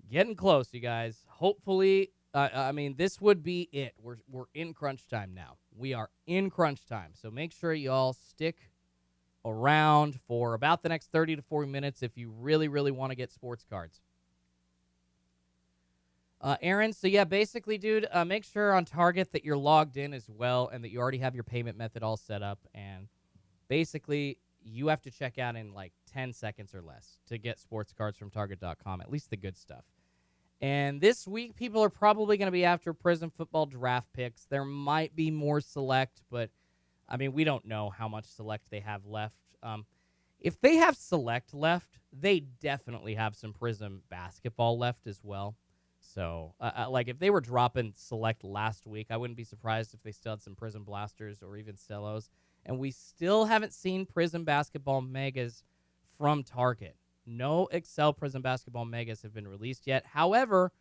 Getting close, you guys. Hopefully, this would be it. We're in crunch time now. We are in crunch time. So make sure you all stick around for about the next 30 to 40 minutes if you really, really want to get sports cards. Aaron, so yeah, basically, dude, make sure on Target that you're logged in as well and that you already have your payment method all set up. And basically, you have to check out in like 10 seconds or less to get sports cards from Target.com, at least the good stuff. And this week, people are probably going to be after Prizm football draft picks. There might be more select, but, we don't know how much select they have left. If they have select left, they definitely have some Prizm basketball left as well. So, if they were dropping select last week, I wouldn't be surprised if they still had some Prizm blasters or even cellos. And we still haven't seen Prizm Basketball Megas from Target. No Excel Prizm Basketball Megas have been released yet. However,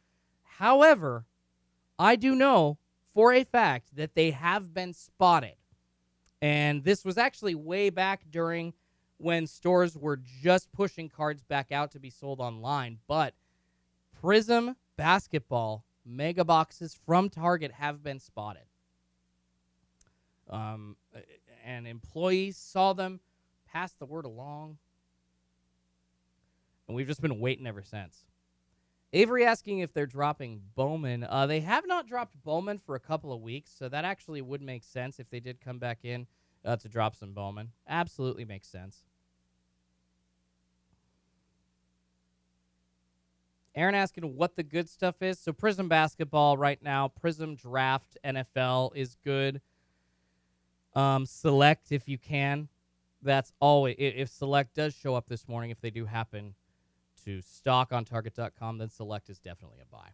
I do know for a fact that they have been spotted. And this was actually way back during when stores were just pushing cards back out to be sold online. But Prizm Basketball Mega Boxes from Target have been spotted. And employees saw them, passed the word along, and we've just been waiting ever since. Avery asking if they're dropping Bowman. They have not dropped Bowman for a couple of weeks, so that actually would make sense if they did come back in to drop some Bowman. Absolutely makes sense. Aaron asking what the good stuff is. So Prizm Basketball right now, Prizm Draft NFL is good. Select if you can. That's always, if Select does show up this morning, if they do happen to stock on Target.com, then Select is definitely a buy.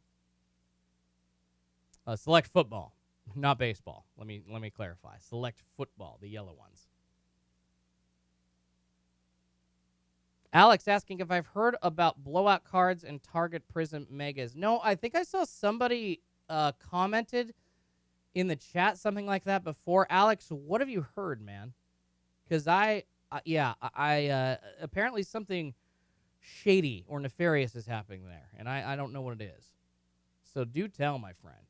Select football, not baseball. Let me clarify. Select football, the yellow ones. Alex asking if I've heard about blowout cards and Target Prizm Megas. No, I think I saw somebody commented in the chat something like that before. Alex, what have you heard, man? Because apparently something shady or nefarious is happening there, and I don't know what it is. So do tell, my friend,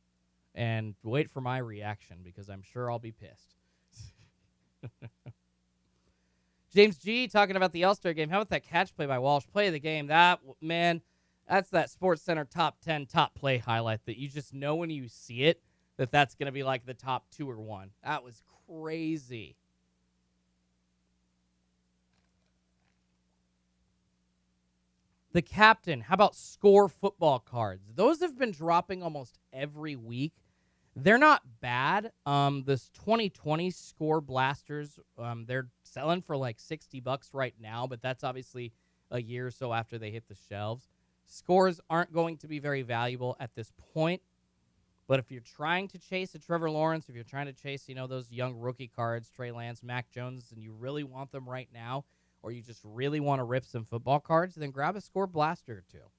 and wait for my reaction because I'm sure I'll be pissed. James G. talking about the All-Star game. How about that catch play by Walsh? Play of the game. That's that Sports Center top 10 top play highlight that you just know when you see it that's going to be like the top 2 or 1. That was crazy. The captain. How about score football cards? Those have been dropping almost every week. They're not bad. This 2020 score blasters, they're selling for like $60 right now, but that's obviously a year or so after they hit the shelves. Scores aren't going to be very valuable at this point, but if you're trying to chase a Trevor Lawrence, if you're trying to chase, those young rookie cards, Trey Lance, Mac Jones, and you really want them right now, or you just really want to rip some football cards, then grab a score blaster or two.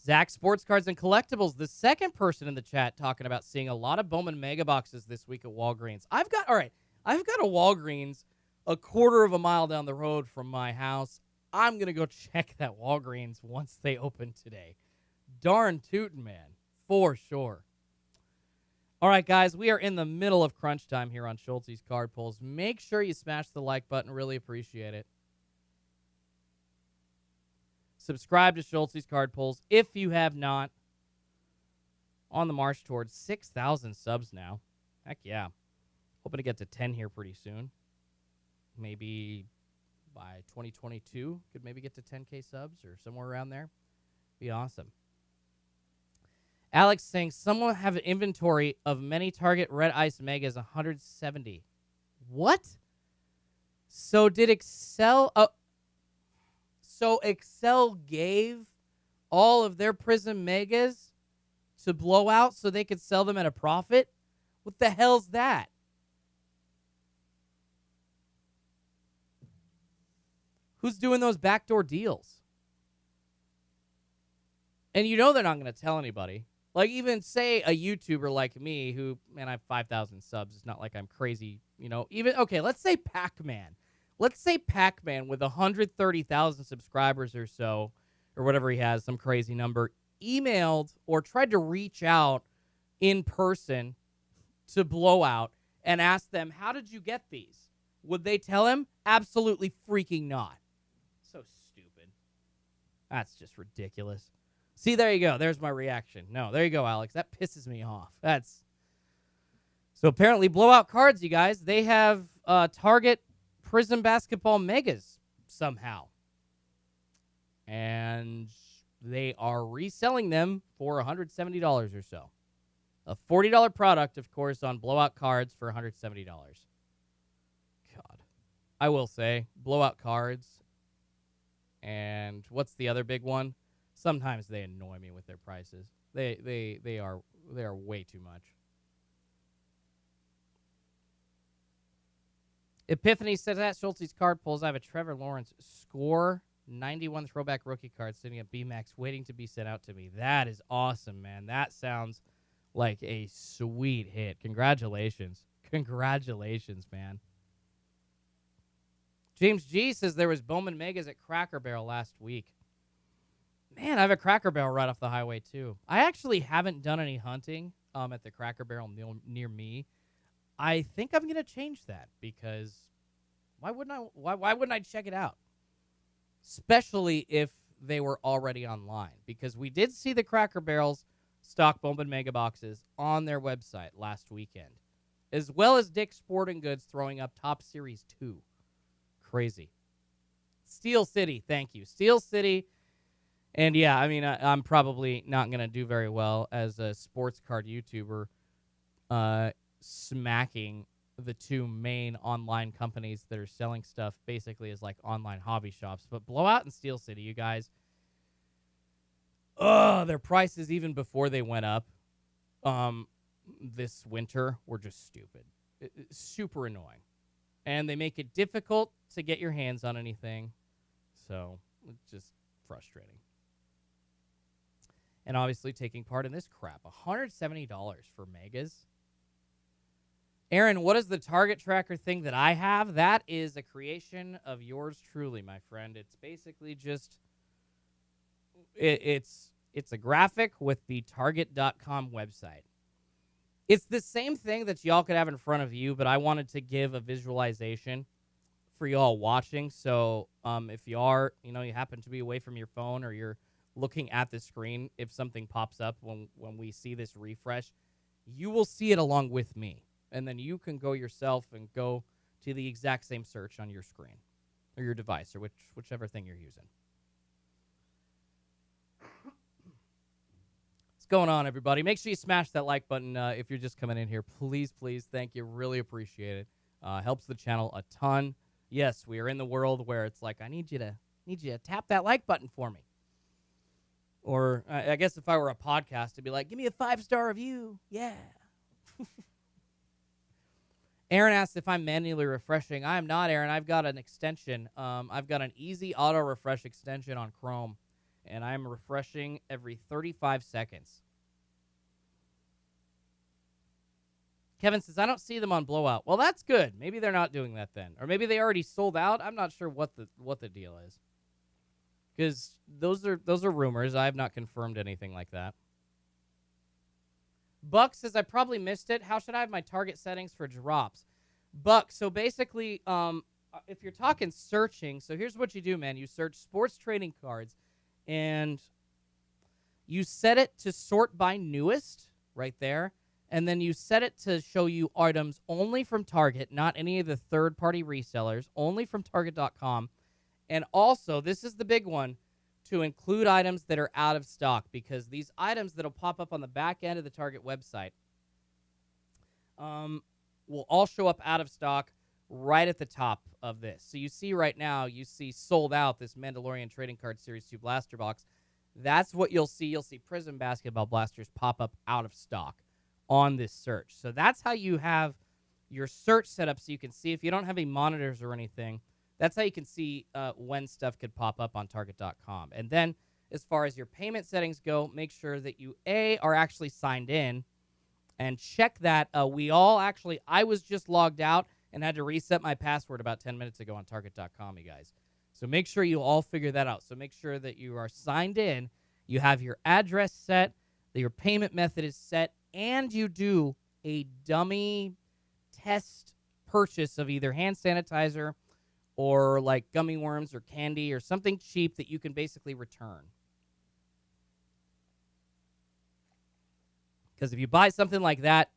Zach, Sports Cards and Collectibles, the second person in the chat talking about seeing a lot of Bowman Mega Boxes this week at Walgreens. I've got a Walgreens a quarter of a mile down the road from my house. I'm going to go check that Walgreens once they open today. darn tootin', man. For sure. All right, guys, we are in the middle of crunch time here on Schultz's Card Pulls. Make sure you smash the like button. Really appreciate it. Subscribe to Schultz's Card Pulls if you have not. On the march towards 6,000 subs now. Heck yeah. Hoping to get to 10 here pretty soon. Maybe by 2022, could maybe get to 10K subs or somewhere around there. Be awesome. Alex saying, someone have an inventory of many Target Red Ice Megas, 170. What? So did Excel... so Excel gave all of their Prizm Megas to Blowout so they could sell them at a profit? What the hell's that? Who's doing those backdoor deals? And you know they're not going to tell anybody. Like, even say a YouTuber like me who, man, I have 5,000 subs. It's not like I'm crazy, you know. Even, okay, let's say Pac-Man. Let's say Pac-Man with 130,000 subscribers or so, or whatever he has, some crazy number, emailed or tried to reach out in person to Blowout and ask them, how did you get these? Would they tell him? Absolutely freaking not. So stupid. That's just ridiculous. See, there you go. There's my reaction. No, there you go, Alex. That pisses me off. So apparently Blowout Cards, you guys, they have Target Prizm Basketball Megas somehow. And they are reselling them for $170 or so. A $40 product, of course, on Blowout Cards for $170. God. I will say, Blowout Cards, and what's the other big one? Sometimes they annoy me with their prices. They are way too much. Epiphany says at Schultz's Card Pulls, I have a Trevor Lawrence score 91 throwback rookie card sitting at BMAX waiting to be sent out to me. That is awesome, man. That sounds like a sweet hit. Congratulations. Congratulations, man. James G says there was Bowman Megas at Cracker Barrel last week. Man, I have a Cracker Barrel right off the highway, too. I actually haven't done any hunting at the Cracker Barrel near me. I think I'm going to change that because why wouldn't I check it out? Especially if they were already online. Because we did see the Cracker Barrel's stock Bowman Mega Boxes on their website last weekend. As well as Dick's Sporting Goods throwing up Top Series 2. Crazy. Steel City, thank you. Steel City. And yeah, I mean, I'm probably not going to do very well as a sports card YouTuber smacking the two main online companies that are selling stuff basically as like online hobby shops. But Blowout and Steel City, you guys, their prices even before they went up this winter were just stupid. It's super annoying. And they make it difficult to get your hands on anything. So it's just frustrating. And obviously taking part in this crap. $170 for Megas. Aaron, what is the target tracker thing that I have? That is a creation of yours truly, my friend. It's basically just, it's a graphic with the Target.com website. It's the same thing that y'all could have in front of you, but I wanted to give a visualization for y'all watching. So if you are, you happen to be away from your phone or you're looking at the screen, if something pops up when we see this refresh, you will see it along with me. And then you can go yourself and go to the exact same search on your screen or your device or whichever thing you're using. What's going on, everybody? Make sure you smash that like button if you're just coming in here. Please, please. Thank you. Really appreciate it. Helps the channel a ton. Yes, we are in the world where it's like, I need you to tap that like button for me. Or I guess if I were a podcast, it'd be like, give me a 5-star review. Yeah. Aaron asked if I'm manually refreshing. I am not, Aaron. I've got an extension. I've got an easy auto refresh extension on Chrome, and I'm refreshing every 35 seconds. Kevin says, I don't see them on Blowout. Well, that's good. Maybe they're not doing that then. Or maybe they already sold out. I'm not sure what the deal is. because those are rumors. I have not confirmed anything like that. Buck says, I probably missed it. How should I have my target settings for drops? Buck, so basically, if you're talking searching, so here's what you do, man. You search sports trading cards, and you set it to sort by newest right there, and then you set it to show you items only from Target, not any of the third-party resellers, only from Target.com. And also, this is the big one, to include items that are out of stock, because these items that'll pop up on the back end of the Target website will all show up out of stock right at the top of this. So you see right now, you see sold out this Mandalorian Trading Card Series 2 blaster box. That's what you'll see. You'll see Prizm Basketball blasters pop up out of stock on this search. So that's how you have your search set up, so you can see if you don't have any monitors or anything. That's how you can see when stuff could pop up on Target.com. And then as far as your payment settings go, make sure that you, are actually signed in, and check that. I was just logged out and had to reset my password about 10 minutes ago on Target.com, you guys. So make sure you all figure that out. So make sure that you are signed in, you have your address set, that your payment method is set, and you do a dummy test purchase of either hand sanitizer or like gummy worms or candy or something cheap that you can basically return. Because if you buy something like that,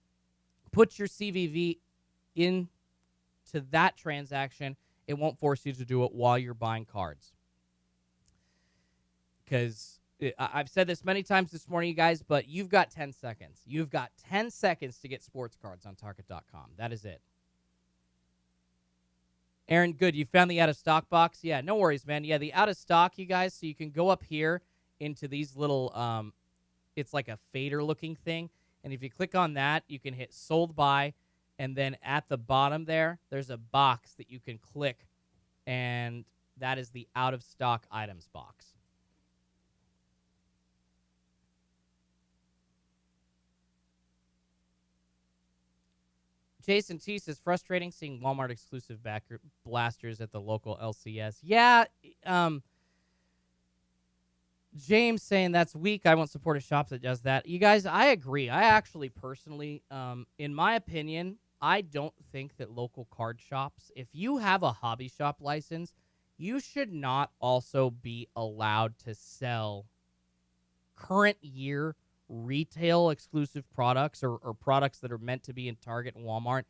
put your CVV into that transaction. It won't force you to do it while you're buying cards. Because I've said this many times this morning, you guys, but you've got 10 seconds. You've got 10 seconds to get sports cards on Target.com. That is it. Aaron, good. You found the out-of-stock box? Yeah, no worries, man. Yeah, the out-of-stock, you guys, so you can go up here into these little, it's like a fader-looking thing. And if you click on that, you can hit sold by, and then at the bottom there's a box that you can click, and that is the out-of-stock items box. Jason T says, frustrating seeing Walmart exclusive blasters at the local LCS. Yeah, James saying that's weak. I won't support a shop that does that. You guys, I agree. I actually personally, in my opinion, I don't think that local card shops, if you have a hobby shop license, you should not also be allowed to sell current year retail exclusive products or products that are meant to be in Target and Walmart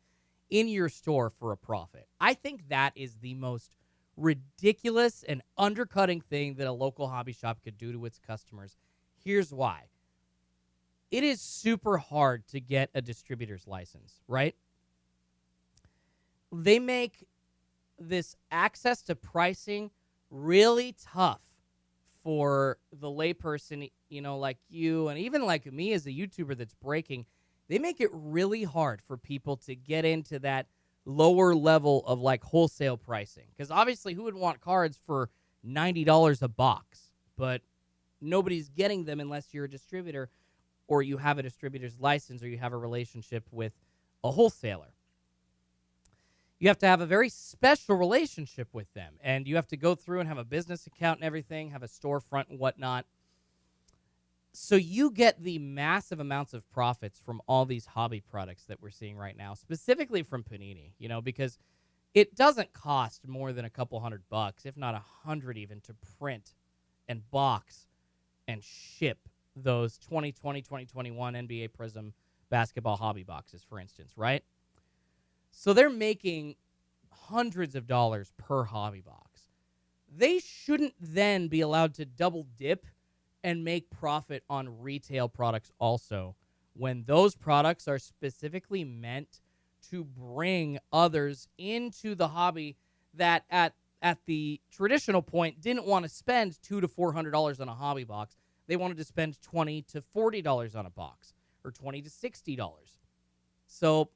in your store for a profit. I think that is the most ridiculous and undercutting thing that a local hobby shop could do to its customers. Here's why. It is super hard to get a distributor's license, right? They make this access to pricing really tough for the layperson, like you and even like me as a YouTuber that's breaking. They make it really hard for people to get into that lower level of like wholesale pricing. Because obviously, who would want cards for $90 a box? But nobody's getting them unless you're a distributor or you have a distributor's license or you have a relationship with a wholesaler. You have to have a very special relationship with them, and you have to go through and have a business account and everything, have a storefront and whatnot. So you get the massive amounts of profits from all these hobby products that we're seeing right now, specifically from Panini, because it doesn't cost more than a couple $100, if not $100 even, to print and box and ship those 2020, 2021 NBA Prizm basketball hobby boxes, for instance, right? So they're making hundreds of dollars per hobby box. They shouldn't then be allowed to double dip and make profit on retail products also, when those products are specifically meant to bring others into the hobby that at the traditional point didn't want to spend $200 to $400 on a hobby box. They wanted to spend $20 to $40 on a box, or $20 to $60. So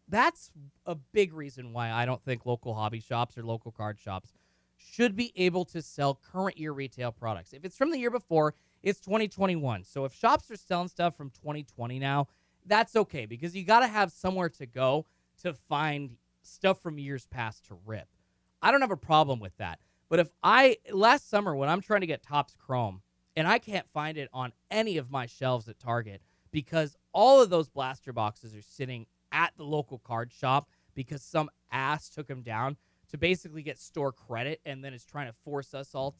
that's a big reason why I don't think local hobby shops or local card shops should be able to sell current year retail products. If it's from the year before, it's 2021. So if shops are selling stuff from 2020 now, that's okay, because you got to have somewhere to go to find stuff from years past to rip. I don't have a problem with that. But last summer when I'm trying to get Topps Chrome and I can't find it on any of my shelves at Target because all of those blaster boxes are sitting at the local card shop because some ass took them down to basically get store credit and then is trying to force us all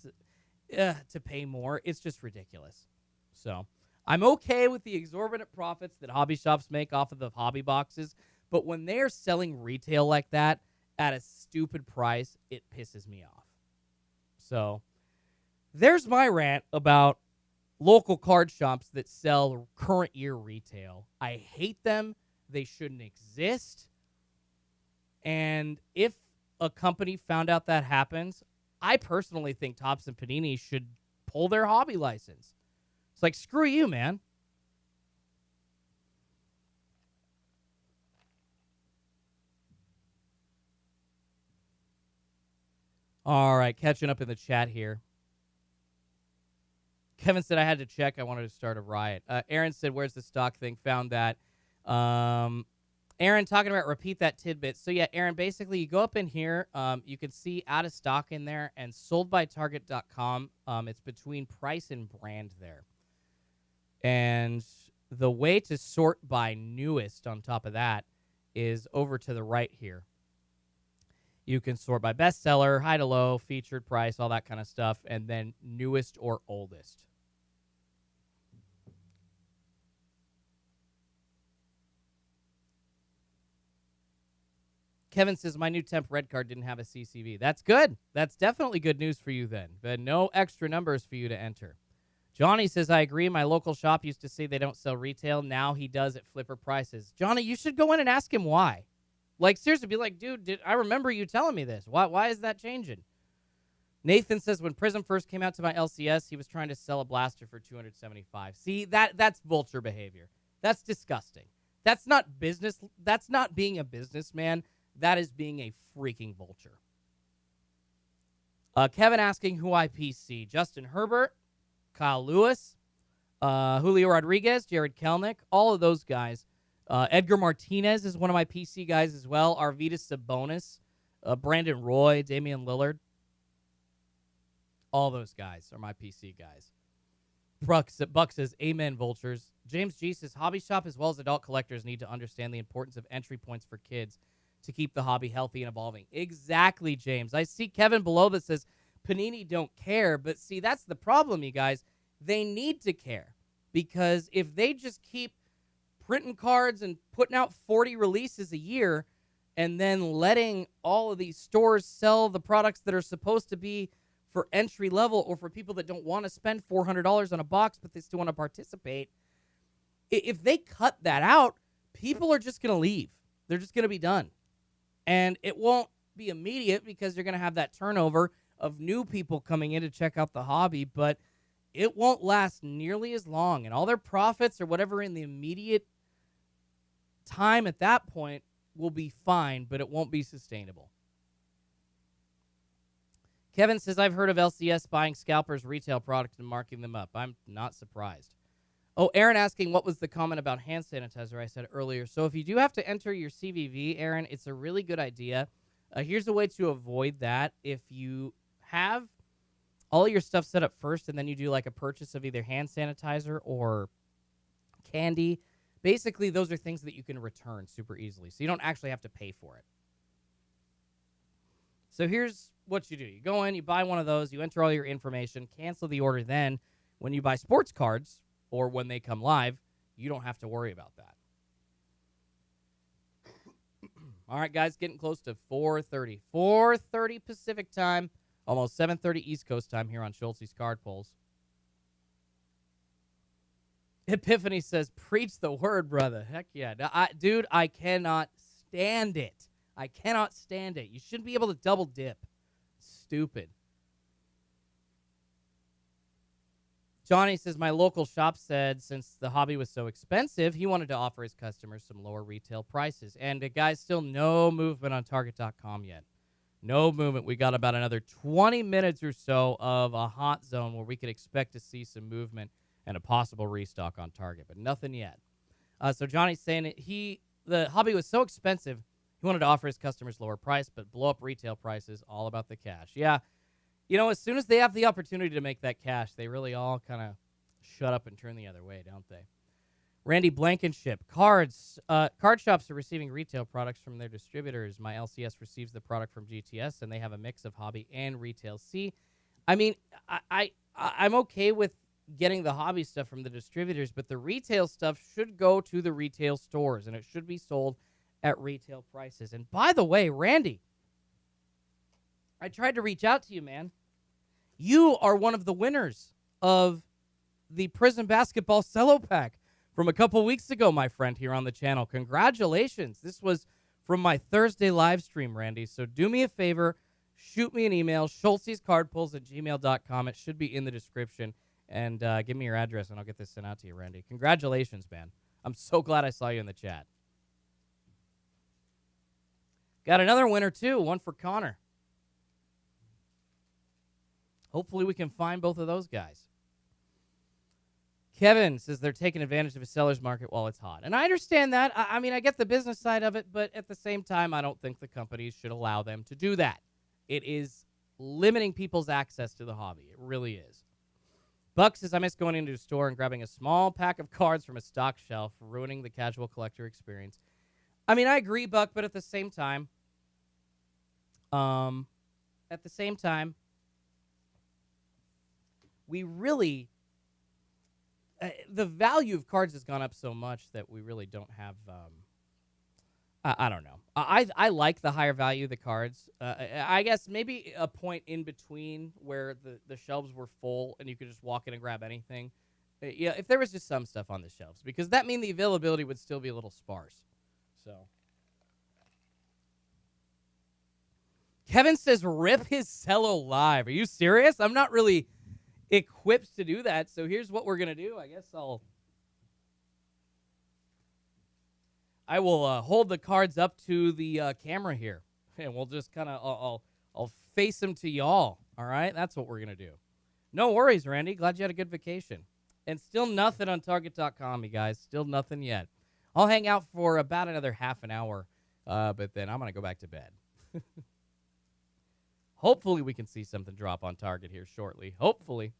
to pay more. It's just ridiculous. So I'm okay with the exorbitant profits that hobby shops make off of the hobby boxes, but when they're selling retail like that at a stupid price, it pisses me off. So there's my rant about local card shops that sell current year retail. I hate them. They shouldn't exist. And if a company found out that happens, I personally think Topps and Panini should pull their hobby license. It's like, screw you, man. All right, catching up in the chat here. Kevin said I had to check. I wanted to start a riot. Aaron said, where's the stock thing? Found that. Aaron talking about repeat that tidbit. So, yeah, Aaron, basically you go up in here. You can see out of stock in there and soldbytarget.com. It's between price and brand there. And the way to sort by newest on top of that is over to the right here. You can sort by bestseller, high to low, featured price, all that kind of stuff, and then newest or oldest. Kevin says, my new temp red card didn't have a CCV. That's good. That's definitely good news for you then. But no extra numbers for you to enter. Johnny says, I agree. My local shop used to say they don't sell retail. Now he does at flipper prices. Johnny, you should go in and ask him why. Like, seriously, be like, dude, I remember you telling me this. Why is that changing? Nathan says, when Prizm first came out to my LCS, he was trying to sell a blaster for $275. See, that's vulture behavior. That's disgusting. That's not business. That's not being a businessman. That is being a freaking vulture. Kevin asking who I PC. Justin Herbert, Kyle Lewis, Julio Rodriguez, Jared Kelnick, all of those guys. Edgar Martinez is one of my PC guys as well. Arvydas Sabonis, Brandon Roy, Damian Lillard. All those guys are my PC guys. Buck says, amen, vultures. James G says, hobby shop as well as adult collectors need to understand the importance of entry points for kids to keep the hobby healthy and evolving. Exactly, James. I see Kevin below that says, Panini don't care. But see, that's the problem, you guys. They need to care. Because if they just keep printing cards and putting out 40 releases a year and then letting all of these stores sell the products that are supposed to be for entry level or for people that don't want to spend $400 on a box but they still want to participate, if they cut that out, people are just going to leave. They're just going to be done. And it won't be immediate because you're going to have that turnover of new people coming in to check out the hobby, but it won't last nearly as long. And all their profits or whatever in the immediate time at that point will be fine, but it won't be sustainable. Kevin says, I've heard of LCS buying scalpers' retail products and marking them up. I'm not surprised. Oh, Aaron asking what was the comment about hand sanitizer I said earlier. So if you do have to enter your CVV, Aaron, it's a really good idea. Here's a way to avoid that. If you have all your stuff set up first and then you do like a purchase of either hand sanitizer or candy, basically those are things that you can return super easily. So you don't actually have to pay for it. So here's what you do. You go in, you buy one of those, you enter all your information, cancel the order. Then when you buy sports cards or when they come live, you don't have to worry about that. All right, guys, getting close to 4:30. 4:30 Pacific time, almost 7:30 East Coast time here on Schultz's Card Pulls. Epiphany says, preach the word, brother. Heck yeah. Dude, I cannot stand it. I cannot stand it. You shouldn't be able to double dip. Stupid. Johnny says, my local shop said since the hobby was so expensive, he wanted to offer his customers some lower retail prices. And, guys, still no movement on Target.com yet. No movement. We got about another 20 minutes or so of a hot zone where we could expect to see some movement and a possible restock on Target, but nothing yet. So Johnny's saying the hobby was so expensive, he wanted to offer his customers lower price, but blow up retail prices, all about the cash. Yeah, As soon as they have the opportunity to make that cash, they really all kind of shut up and turn the other way, don't they? Randy Blankenship, card shops are receiving retail products from their distributors. My LCS receives the product from GTS, and they have a mix of hobby and retail. See, I mean, I'm okay with getting the hobby stuff from the distributors, but the retail stuff should go to the retail stores, and it should be sold at retail prices. And by the way, Randy, I tried to reach out to you, man. You are one of the winners of the Prizm Basketball Cello Pack from a couple weeks ago, my friend, here on the channel. Congratulations. This was from my Thursday live stream, Randy. So do me a favor. Shoot me an email, schultzescardpulls@gmail.com. It should be in the description. And give me your address, and I'll get this sent out to you, Randy. Congratulations, man. I'm so glad I saw you in the chat. Got another winner, too. One for Connor. Hopefully we can find both of those guys. Kevin says they're taking advantage of a seller's market while it's hot. And I understand that. I mean, I get the business side of it, but at the same time, I don't think the companies should allow them to do that. It is limiting people's access to the hobby. It really is. Buck says, I miss going into a store and grabbing a small pack of cards from a stock shelf, ruining the casual collector experience. I mean, I agree, Buck, but at the same time, we really, the value of cards has gone up so much that we really don't have, I don't know. I like the higher value of the cards. I guess maybe a point in between where the shelves were full and you could just walk in and grab anything. Yeah, if there was just some stuff on the shelves, because that means the availability would still be a little sparse. So, Kevin says, rip his cello live. Are you serious? I'm not really equipped to do that, so here's what we're going to do. I guess I will hold the cards up to the camera here, and we'll just kind of, I'll face them to y'all, all right? That's what we're going to do. No worries, Randy. Glad you had a good vacation. And still nothing on Target.com, you guys. Still nothing yet. I'll hang out for about another half an hour, but then I'm going to go back to bed. Hopefully we can see something drop on Target here shortly. Hopefully.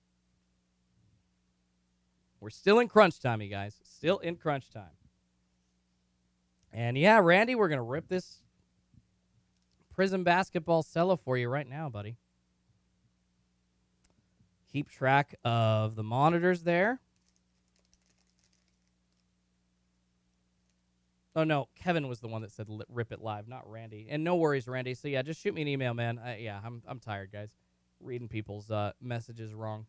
We're still in crunch time, you guys. Still in crunch time. And yeah, Randy, we're going to rip this Prizm Basketball Cello for you right now, buddy. Keep track of the monitors there. Oh, no, Kevin was the one that said rip it live, not Randy. And no worries, Randy. So, yeah, just shoot me an email, man. Yeah, I'm tired, guys. Reading people's messages wrong.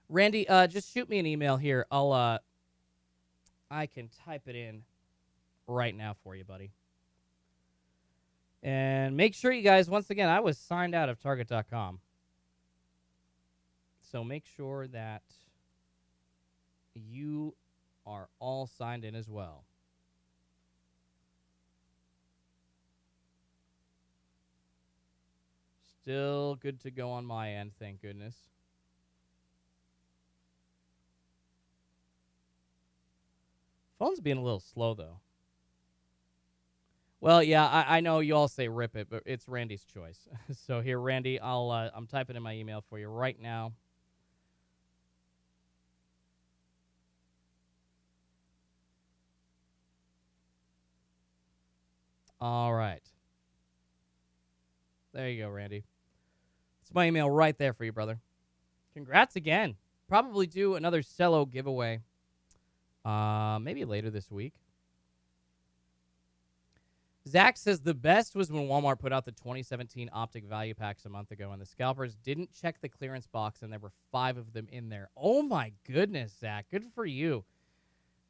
Randy, just shoot me an email here. I can type it in right now for you, buddy. And make sure you guys, once again, I was signed out of Target.com. So make sure that you are all signed in as well. Still good to go on my end, thank goodness. Phone's being a little slow, though. Well, yeah, I know you all say rip it, but it's Randy's choice. So here, Randy, I'm typing in my email for you right now. All right. There you go, Randy. It's my email right there for you, brother. Congrats again. Probably do another cello giveaway. Maybe later this week. Zach says the best was when Walmart put out the 2017 Optic Value Packs a month ago, and the scalpers didn't check the clearance box, and there were 5 of them in there. Oh, my goodness, Zach. Good for you.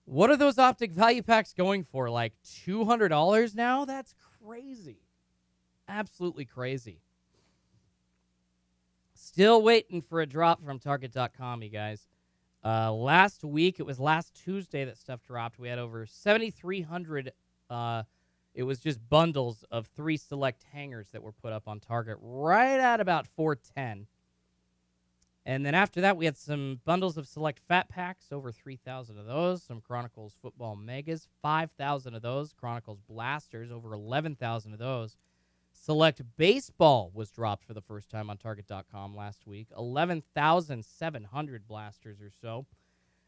What are those Optic Value Packs going for? Like $200 now? That's crazy. Absolutely crazy. Still waiting for a drop from Target.com, you guys. Last week, it was last Tuesday that stuff dropped. We had over 7,300 it was just bundles of 3 select hangers that were put up on Target right at about 410. And then after that, we had some bundles of select fat packs, over 3,000 of those. Some Chronicles Football Megas, 5,000 of those. Chronicles Blasters, over 11,000 of those. Select Baseball was dropped for the first time on Target.com last week. 11,700 blasters or so.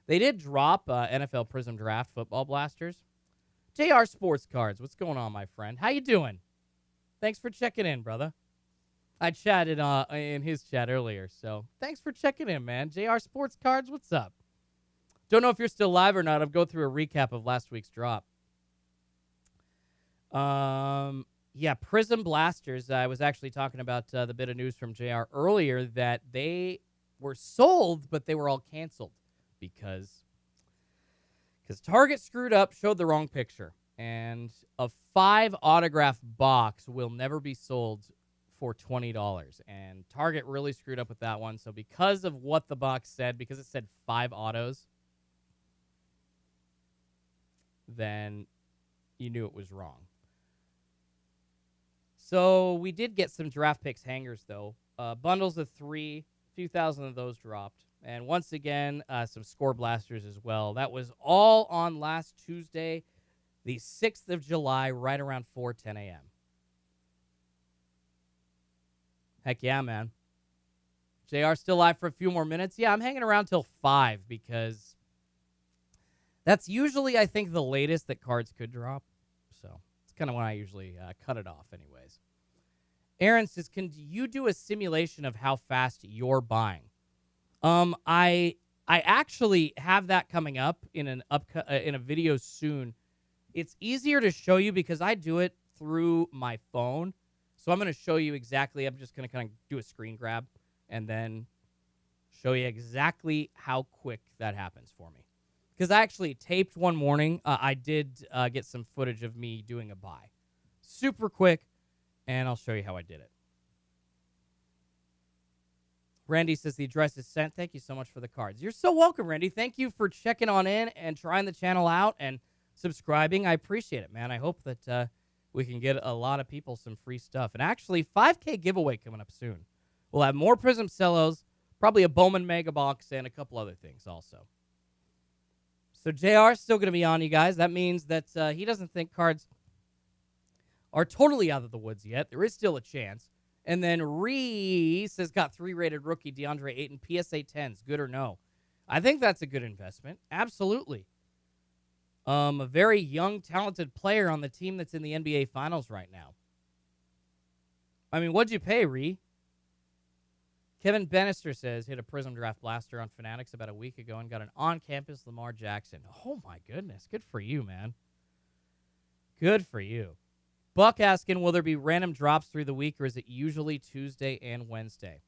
They did drop NFL Prizm Draft football blasters. JR Sports Cards, what's going on, my friend? How you doing? Thanks for checking in, brother. I chatted in his chat earlier, so thanks for checking in, man. JR Sports Cards, what's up? Don't know if you're still live or not. I'll go through a recap of last week's drop. Yeah, Prizm Blasters. I was actually talking about the bit of news from JR earlier that they were sold, but they were all canceled because Target screwed up, showed the wrong picture, and a 5 autograph box will never be sold for $20, and Target really screwed up with that one. So because of what the box said, because it said 5 autos, then you knew it was wrong. So we did get some draft picks hangers, though. Bundles of 3, a few thousand of those dropped. And once again, some score blasters as well. That was all on last Tuesday, the 6th of July, right around 4:10 a.m. Heck yeah, man. JR still live for a few more minutes? Yeah, I'm hanging around till 5 because that's usually, I think, the latest that cards could drop. So it's kind of when I usually cut it off anyways. Aaron says, can you do a simulation of how fast you're buying? I actually have that coming up in in a video soon. It's easier to show you because I do it through my phone. So I'm going to show you exactly. I'm just going to kind of do a screen grab and then show you exactly how quick that happens for me. Because I actually taped one morning. I did get some footage of me doing a buy. Super quick, and I'll show you how I did it. Randy says the address is sent. Thank you so much for the cards. You're so welcome, Randy. Thank you for checking on in and trying the channel out and subscribing. I appreciate it, man. I hope that we can get a lot of people some free stuff. And actually, 5K giveaway coming up soon. We'll have more Prizm Cellos, probably a Bowman Mega Box, and a couple other things also. So JR is still going to be on, you guys. That means that he doesn't think cards are totally out of the woods yet. There is still a chance. And then Reese has got 3-rated rookie DeAndre Ayton, PSA 10s. Good or no? I think that's a good investment. Absolutely. A very young, talented player on the team that's in the NBA Finals right now. I mean, what'd you pay, Ree? Kevin Bannister says, hit a Prizm Draft Blaster on Fanatics about a week ago and got an on-campus Lamar Jackson. Oh, my goodness. Good for you, man. Good for you. Buck asking, will there be random drops through the week, or is it usually Tuesday and Wednesday?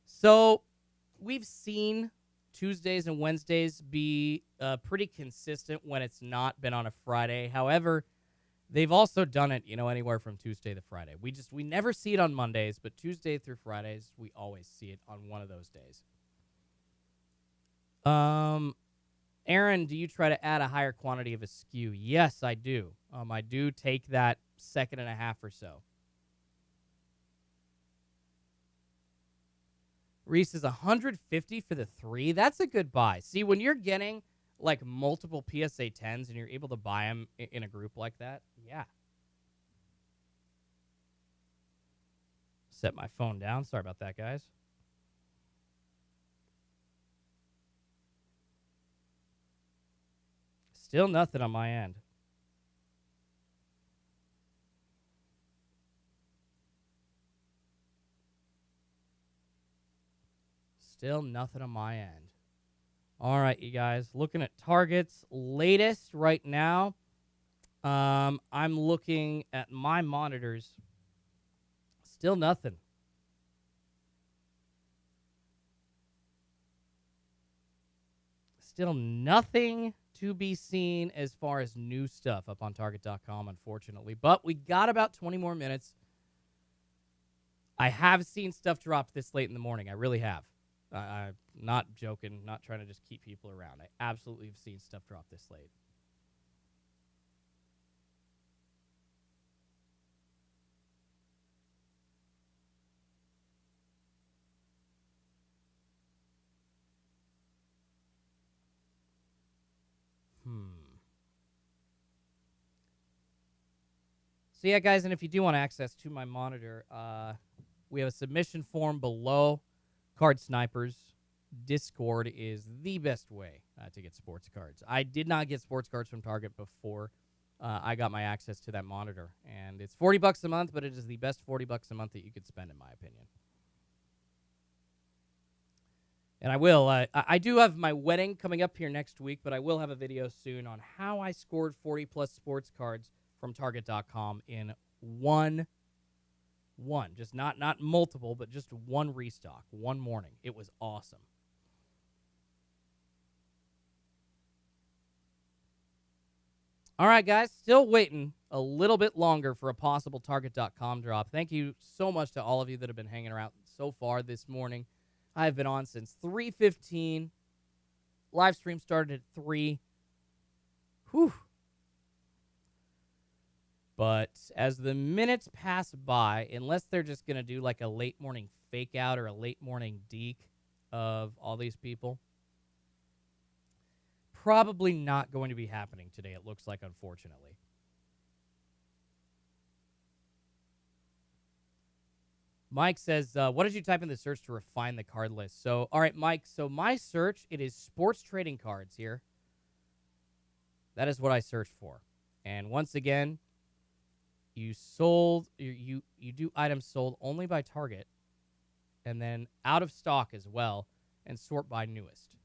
So we've seen Tuesdays and Wednesdays be pretty consistent when it's not been on a Friday. However, they've also done it, anywhere from Tuesday to Friday. We never see it on Mondays, but Tuesday through Fridays, we always see it on one of those days. Aaron, do you try to add a higher quantity of a SKU? Yes, I do. I do take that second and a half or so. Reese is $150 for the 3. That's a good buy. See, when you're getting like multiple PSA 10s and you're able to buy them in a group like that, yeah. Set my phone down. Sorry about that, guys. Still nothing on my end. Still nothing on my end. All right, you guys. Looking at targets. Latest right now. I'm looking at my monitors. Still nothing. Still nothing to be seen as far as new stuff up on Target.com, unfortunately. But we got about 20 more minutes. I have seen stuff drop this late in the morning. I really have. I'm not joking, not trying to just keep people around. I absolutely have seen stuff drop this late. So So, yeah, guys, and if you do want access to my monitor, we have a submission form below. Card Snipers Discord is the best way to get sports cards. I did not get sports cards from Target before I got my access to that monitor. And it's $40 a month, but it is the best $40 a month that you could spend, in my opinion. And I will. I do have my wedding coming up here next week, but I will have a video soon on how I scored 40-plus sports cards from Target.com in one, just not multiple, but just one restock, one morning. It was awesome. All right, guys, still waiting a little bit longer for a possible Target.com drop. Thank you so much to all of you that have been hanging around so far this morning. I've been on since 3:15. Live stream started at 3. Whew. But as the minutes pass by, unless they're just going to do like a late morning fake out or a late morning deke of all these people, probably not going to be happening today, it looks like, unfortunately. Mike says, what did you type in the search to refine the card list? So, all right, Mike, so my search, it is sports trading cards here. That is what I searched for. And once again, you do items sold only by Target, and then out of stock as well, and sort by newest.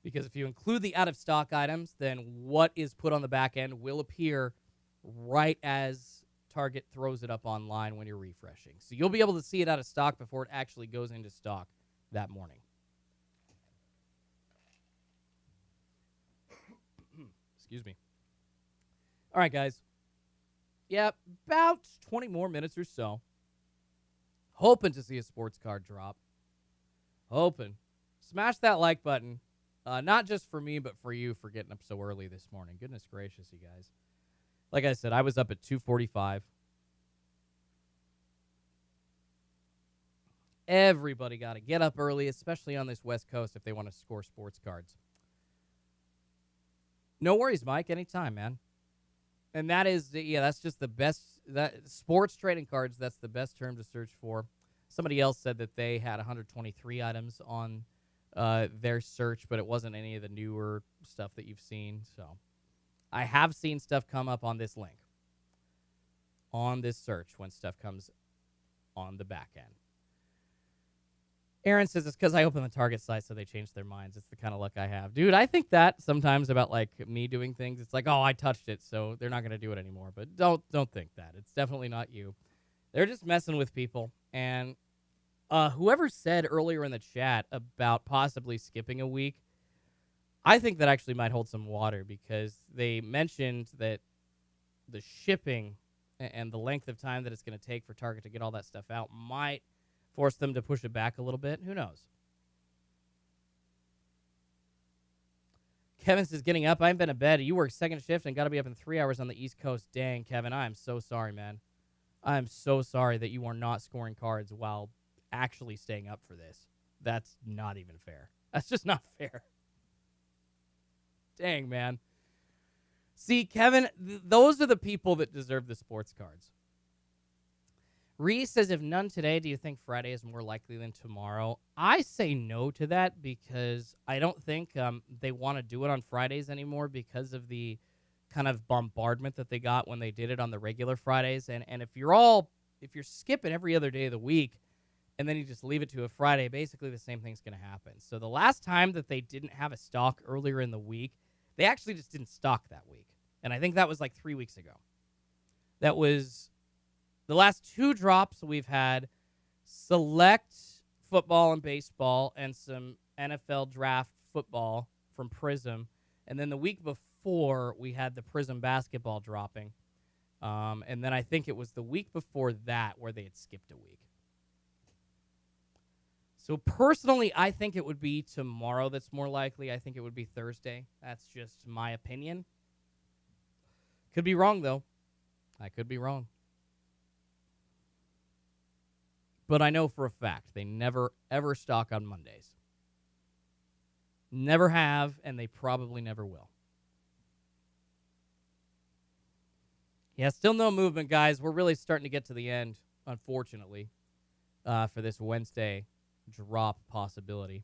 Because if you include the out of stock items, then what is put on the back end will appear right as Target throws it up online when you're refreshing. So you'll be able to see it out of stock before it actually goes into stock that morning. Excuse me. All right, guys. Yeah, about 20 more minutes or so. Hoping to see a sports card drop. Hoping. Smash that like button. Not just for me, but for you for getting up so early this morning. Goodness gracious, you guys. Like I said, I was up at 2:45. Everybody got to get up early, especially on this West Coast if they want to score sports cards. No worries, Mike. Anytime, man. And that is, that's just the best. That sports trading cards, that's the best term to search for. Somebody else said that they had 123 items on their search, but it wasn't any of the newer stuff that you've seen. So I have seen stuff come up on this link, on this search, when stuff comes on the back end. Aaron says it's because I opened the Target site, so they changed their minds. It's the kind of luck I have. Dude, I think that sometimes about, like, me doing things. It's like, oh, I touched it, so they're not going to do it anymore. But don't think that. It's definitely not you. They're just messing with people. And whoever said earlier in the chat about possibly skipping a week, I think that actually might hold some water, because they mentioned that the shipping and the length of time that it's going to take for Target to get all that stuff out might force them to push it back a little bit. Who knows? Kevin says, getting up. I haven't been in bed. You work second shift and got to be up in 3 hours on the East Coast. Dang, Kevin, I am so sorry, man. I am so sorry that you are not scoring cards while actually staying up for this. That's not even fair. That's just not fair. Dang, man. See, Kevin, those are the people that deserve the sports cards. Reese says, if none today, do you think Friday is more likely than tomorrow? I say no to that, because I don't think they want to do it on Fridays anymore because of the kind of bombardment that they got when they did it on the regular Fridays. And if you're skipping every other day of the week and then you just leave it to a Friday, basically the same thing's going to happen. So the last time that they didn't have a stock earlier in the week, they actually just didn't stock that week. And I think that was like 3 weeks ago. That was the last two drops. We've had select football and baseball and some NFL draft football from Prizm. And then the week before, we had the Prizm Basketball dropping. And then I think it was the week before that where they had skipped a week. So personally, I think it would be tomorrow that's more likely. I think it would be Thursday. That's just my opinion. Could be wrong, though. I could be wrong. But I know for a fact they never, ever stock on Mondays. Never have, and they probably never will. Yeah, still no movement, guys. We're really starting to get to the end, unfortunately, for this Wednesday drop possibility.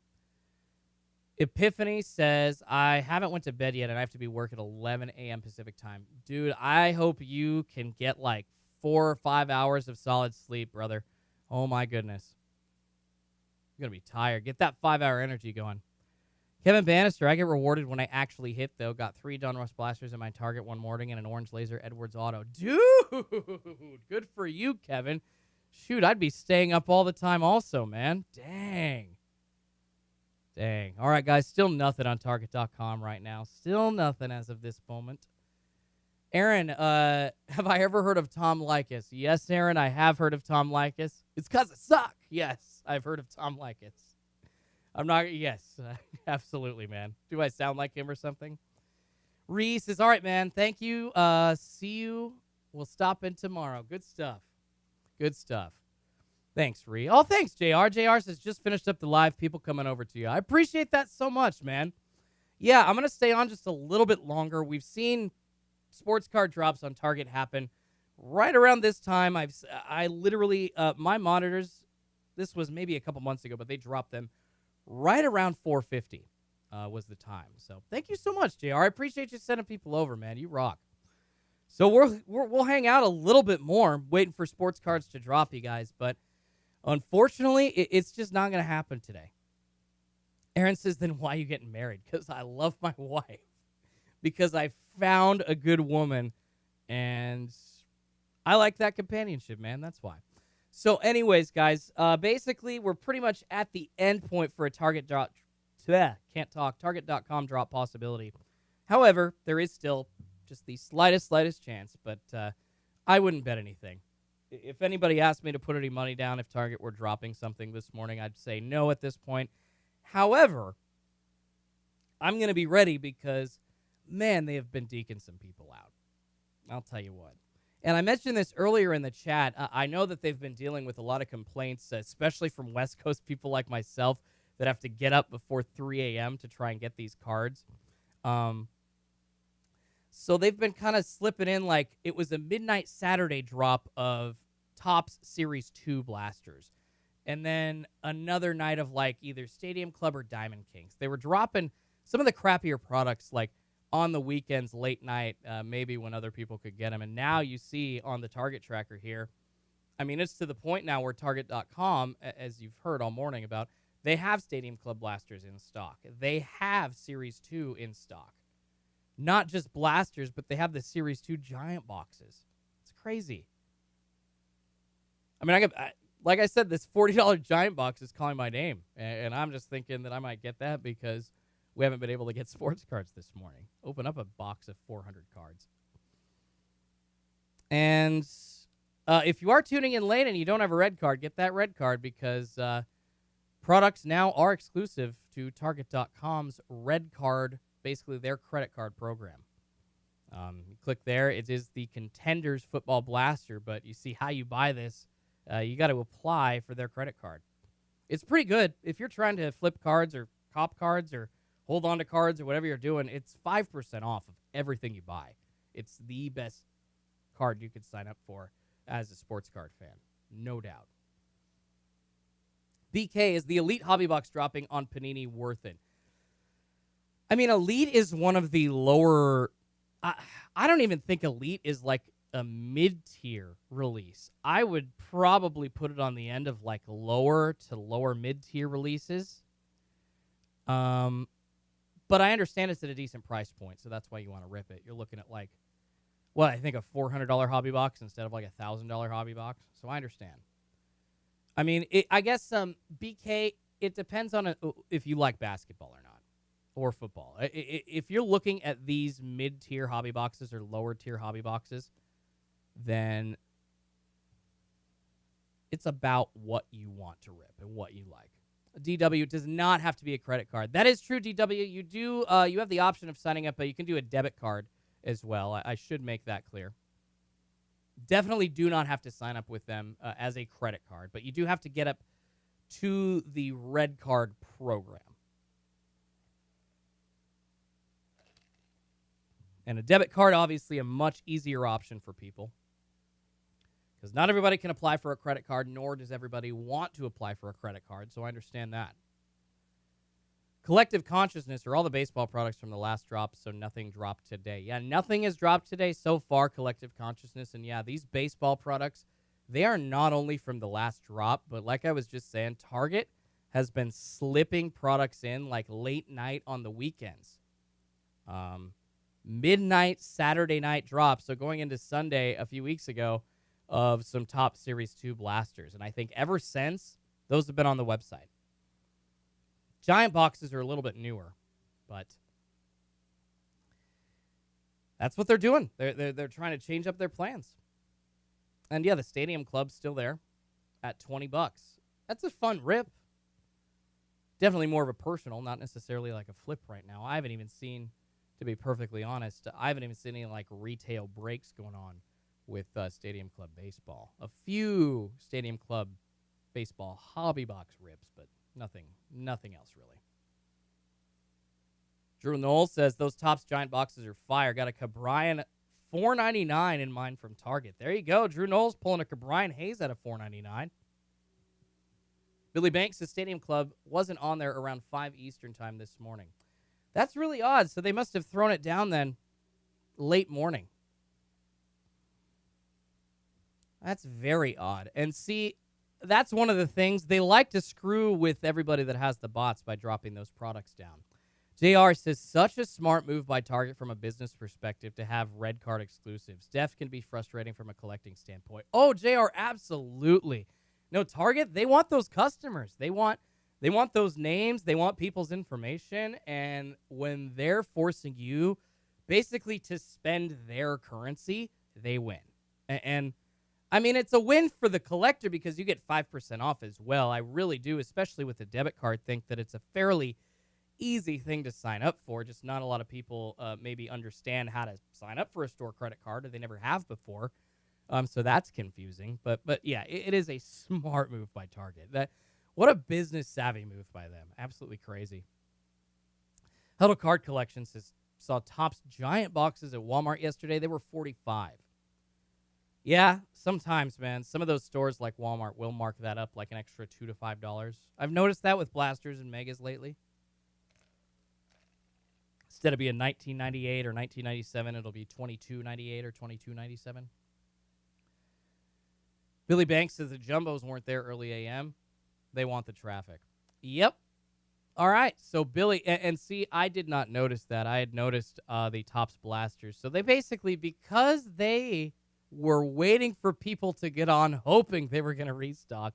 Epiphany says, I haven't went to bed yet, and I have to be work at 11 a.m. Pacific time. Dude, I hope you can get like 4 or 5 hours of solid sleep, brother. Oh, my goodness. You're going to be tired. Get that 5-hour energy going. Kevin Bannister, I get rewarded when I actually hit, though. Got 3 Donruss Blasters in my target one morning and an orange laser Edwards auto. Dude, good for you, Kevin. Shoot, I'd be staying up all the time also, man. Dang. All right, guys, still nothing on Target.com right now. Still nothing as of this moment. Aaron, have I ever heard of Tom Likas? Yes, Aaron, I have heard of Tom Likas. It's because I suck. Yes, I've heard of Tom Likas. I'm not, yes, absolutely, man. Do I sound like him or something? Reese says, all right, man, thank you. See you. We'll stop in tomorrow. Good stuff. Thanks, Ree. Oh, thanks, JR. JR says, just finished up the live. People coming over to you. I appreciate that so much, man. Yeah, I'm going to stay on just a little bit longer. We've seen sports card drops on Target happen right around this time. I literally, my monitors, this was maybe a couple months ago, but they dropped them right around 4:50 was the time. So thank you so much, JR. I appreciate you sending people over, man. You rock. So we'll hang out a little bit more, waiting for sports cards to drop, you guys. But unfortunately, it's just not going to happen today. Aaron says, then why are you getting married? Because I love my wife. Because I found a good woman, and I like that companionship, man. That's why. So anyways, guys, basically, we're pretty much at the end point for a Target drop. Can't talk. Target.com drop possibility. However, there is still just the slightest chance, but I wouldn't bet anything. If anybody asked me to put any money down if Target were dropping something this morning, I'd say no at this point. However, I'm going to be ready because, man, they have been deking some people out. I'll tell you what. And I mentioned this earlier in the chat. I know that they've been dealing with a lot of complaints, especially from West Coast people like myself that have to get up before 3 a.m. to try and get these cards. So they've been kind of slipping in like it was a midnight Saturday drop of Topps Series 2 blasters. And then another night of like either Stadium Club or Diamond Kings. They were dropping some of the crappier products like on the weekends, late night, maybe when other people could get them. And now you see on the Target tracker here, I mean, it's to the point now where Target.com, as you've heard all morning about, they have Stadium Club blasters in stock. They have Series 2 in stock. Not just blasters, but they have the Series 2 giant boxes. It's crazy. I mean, like I said, this $40 giant box is calling my name. And I'm just thinking that I might get that because we haven't been able to get sports cards this morning. Open up a box of 400 cards. And if you are tuning in late and you don't have a red card, get that red card because products now are exclusive to Target.com's red card, basically their credit card program. You click there. It is the Contenders Football Blaster, but you see how you buy this. You got to apply for their credit card. It's pretty good. If you're trying to flip cards or cop cards or hold on to cards or whatever you're doing, it's 5% off of everything you buy. It's the best card you could sign up for as a sports card fan. No doubt. BK, is the Elite Hobby Box dropping on Panini worth it? I mean, Elite is one of the lower... I don't even think Elite is like a mid-tier release. I would probably put it on the end of like lower to lower mid-tier releases. But I understand it's at a decent price point, so that's why you want to rip it. You're looking at like, well, I think a $400 hobby box instead of like a $1,000 hobby box. So I understand. I mean, I guess BK, it depends on if you like basketball or not, or football. If you're looking at these mid-tier hobby boxes or lower-tier hobby boxes, then it's about what you want to rip and what you like. DW does not have to be a credit card. That is true, DW. You do. You have the option of signing up, but you can do a debit card as well. I should make that clear. Definitely do not have to sign up with them as a credit card, but you do have to get up to the red card program. And a debit card, obviously, a much easier option for people because not everybody can apply for a credit card, nor does everybody want to apply for a credit card, so I understand that. Collective Consciousness are all the baseball products from the last drop, so nothing dropped today. Yeah, nothing has dropped today so far, Collective Consciousness. And yeah, these baseball products, they are not only from the last drop, but like I was just saying, Target has been slipping products in like late night on the weekends. Midnight Saturday night drop, so going into Sunday a few weeks ago, of some top Series 2 blasters. And I think ever since, those have been on the website. Giant boxes are a little bit newer, but that's what they're doing. They're trying to change up their plans. And yeah, the Stadium Club's still there at $20. That's a fun rip. Definitely more of a personal, not necessarily like a flip right now. I haven't even seen, to be perfectly honest, I haven't even seen any like retail breaks going on with Stadium Club baseball. A few Stadium Club baseball hobby box rips, but nothing else really. Drew Knoll says those Topps Giant boxes are fire. Got a Cabrian $4.99 in mine from Target. There you go. Drew Knoll's pulling a Cabrian Hayes at a $4.99. Billy Banks' Stadium Club wasn't on there around 5 Eastern time this morning. That's really odd. So they must have thrown it down then late morning. That's very odd. And see, that's one of the things. They like to screw with everybody that has the bots by dropping those products down. JR says, such a smart move by Target from a business perspective to have red card exclusives. Def can be frustrating from a collecting standpoint. Oh, JR, absolutely. No, Target, they want those customers. They want those names. They want people's information. And when they're forcing you basically to spend their currency, they win. And I mean, it's a win for the collector because you get 5% off as well. I really do, especially with the debit card, think that it's a fairly easy thing to sign up for. Just not a lot of people maybe understand how to sign up for a store credit card, or they never have before. So that's confusing. But yeah, it is a smart move by Target. What a business savvy move by them. Absolutely crazy. Huddle Card Collections saw Topps Giant boxes at Walmart yesterday. They were $45. Yeah, sometimes, man, some of those stores like Walmart will mark that up like an extra $2 to $5. I've noticed that with blasters and megas lately. Instead of being $19.98 or $19.97, it'll be $22.98 or $22.97. Billy Banks says the jumbos weren't there early AM. They want the traffic. Yep. All right. So Billy, and see, I did not notice that. I had noticed the Topps blasters. So they basically, because they were waiting for people to get on, hoping they were going to restock,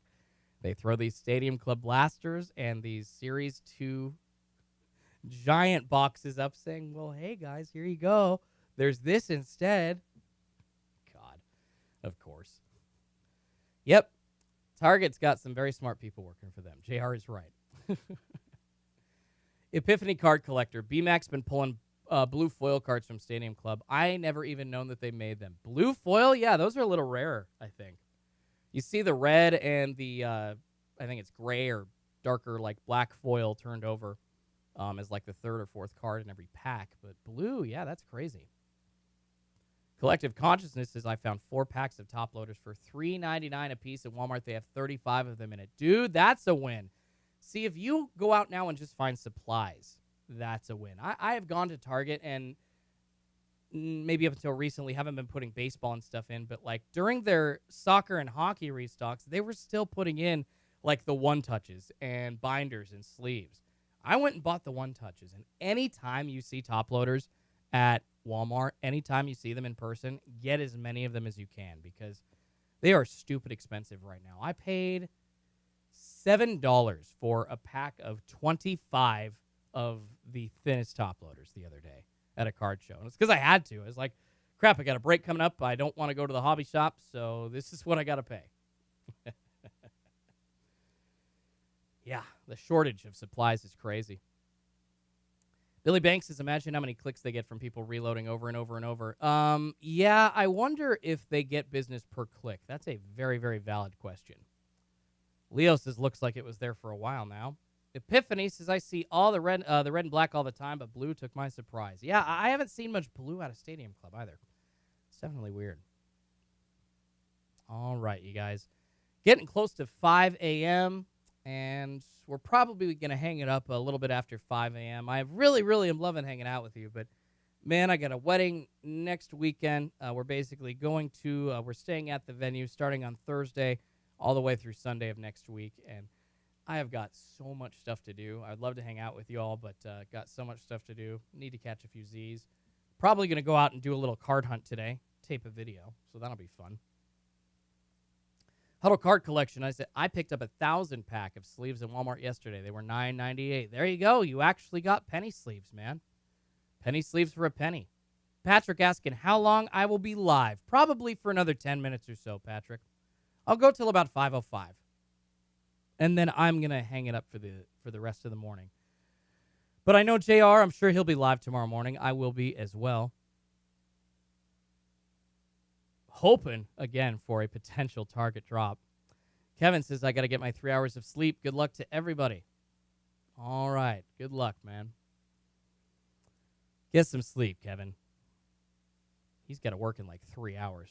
they throw these Stadium Club blasters and these Series 2 giant boxes up saying, well, hey, guys, here you go. There's this instead. God, of course. Yep. Target's got some very smart people working for them. JR is right. Epiphany Card Collector. BMAC's been pulling blue foil cards from Stadium Club. I never even known that they made them. Blue foil? Yeah, those are a little rarer, I think. You see the red and the, I think it's gray or darker, like black foil turned over as like the third or fourth card in every pack. But blue, yeah, that's crazy. Collective Consciousness says I found 4 packs of top loaders for $3.99 a piece at Walmart. They have 35 of them in it. Dude, that's a win. See, if you go out now and just find supplies, that's a win. I have gone to Target and maybe up until recently haven't been putting baseball and stuff in, but like during their soccer and hockey restocks, they were still putting in like the one-touches and binders and sleeves. I went and bought the one-touches, and anytime you see top loaders at Walmart, anytime you see them in person, get as many of them as you can because they are stupid expensive right now. I paid $7 for a pack of 25 of the thinnest top loaders the other day at a card show. And it's because I had to. I was like, crap, I got a break coming up. I don't want to go to the hobby shop, so this is what I got to pay. Yeah, the shortage of supplies is crazy. Billy Banks says, imagine how many clicks they get from people reloading over and over and over. Yeah, I wonder if they get business per click. That's a very, very valid question. Leo says, looks like it was there for a while now. Epiphany says, I see all the red and black all the time, but blue took my surprise. Yeah, I haven't seen much blue out of Stadium Club either. It's definitely weird. All right, you guys. Getting close to 5 a.m., and we're probably going to hang it up a little bit after 5 a.m. I really, really am loving hanging out with you, but, man, I got a wedding next weekend. We're basically we're staying at the venue starting on Thursday all the way through Sunday of next week, and I have got so much stuff to do. I'd love to hang out with you all, but got so much stuff to do. Need to catch a few Z's. Probably going to go out and do a little card hunt today, tape a video, so that'll be fun. Huddle card collection. I said I picked up 1,000 pack of sleeves in Walmart yesterday. They were $9.98. There you go. You actually got penny sleeves, man. Penny sleeves for a penny. Patrick asking how long I will be live. Probably for another 10 minutes or so, Patrick. I'll go till about 5:05. And then I'm going to hang it up for the rest of the morning. But I know JR, I'm sure he'll be live tomorrow morning. I will be as well. Hoping, again, for a potential target drop. Kevin says, I got to get my 3 hours of sleep. Good luck to everybody. All right. Good luck, man. Get some sleep, Kevin. He's got to work in like 3 hours.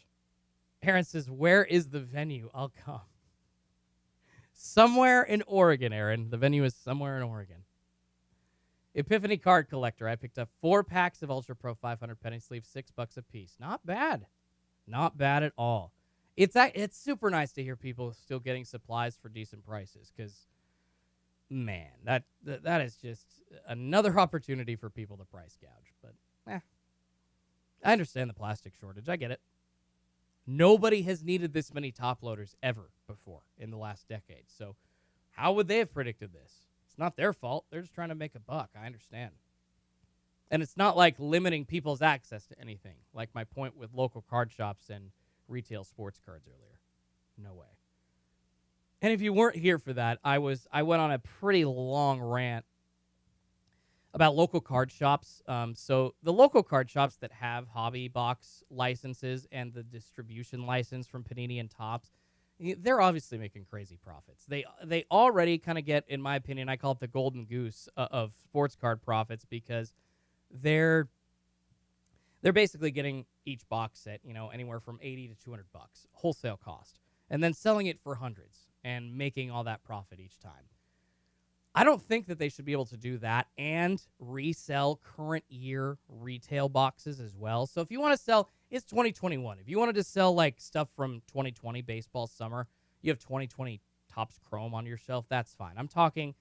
Aaron says, where is the venue? I'll come. Somewhere in Oregon, Aaron. The venue is somewhere in Oregon. Epiphany card collector. I picked up 4 packs of Ultra Pro 500 penny sleeves, $6 a piece. Not bad. Not bad at all. It's super nice to hear people still getting supplies for decent prices because, man, that is just another opportunity for people to price gouge. But, I understand the plastic shortage. I get it. Nobody has needed this many top loaders ever before in the last decade. So how would they have predicted this? It's not their fault. They're just trying to make a buck. I understand. And it's not like limiting people's access to anything, like my point with local card shops and retail sports cards earlier. No way. And if you weren't here for that, I went on a pretty long rant about local card shops. So the local card shops that have hobby box licenses and the distribution license from Panini and Topps, they're obviously making crazy profits. They already kind of get, in my opinion, I call it the golden goose of sports card profits because they're basically getting each box set, anywhere from $80 to $200 wholesale cost, and then selling it for hundreds and making all that profit each time. I don't think that they should be able to do that and resell current year retail boxes as well. So if you want to sell, it's 2021. If you wanted to sell like stuff from 2020 baseball summer, you have 2020 Topps Chrome on your shelf, that's fine. I'm talking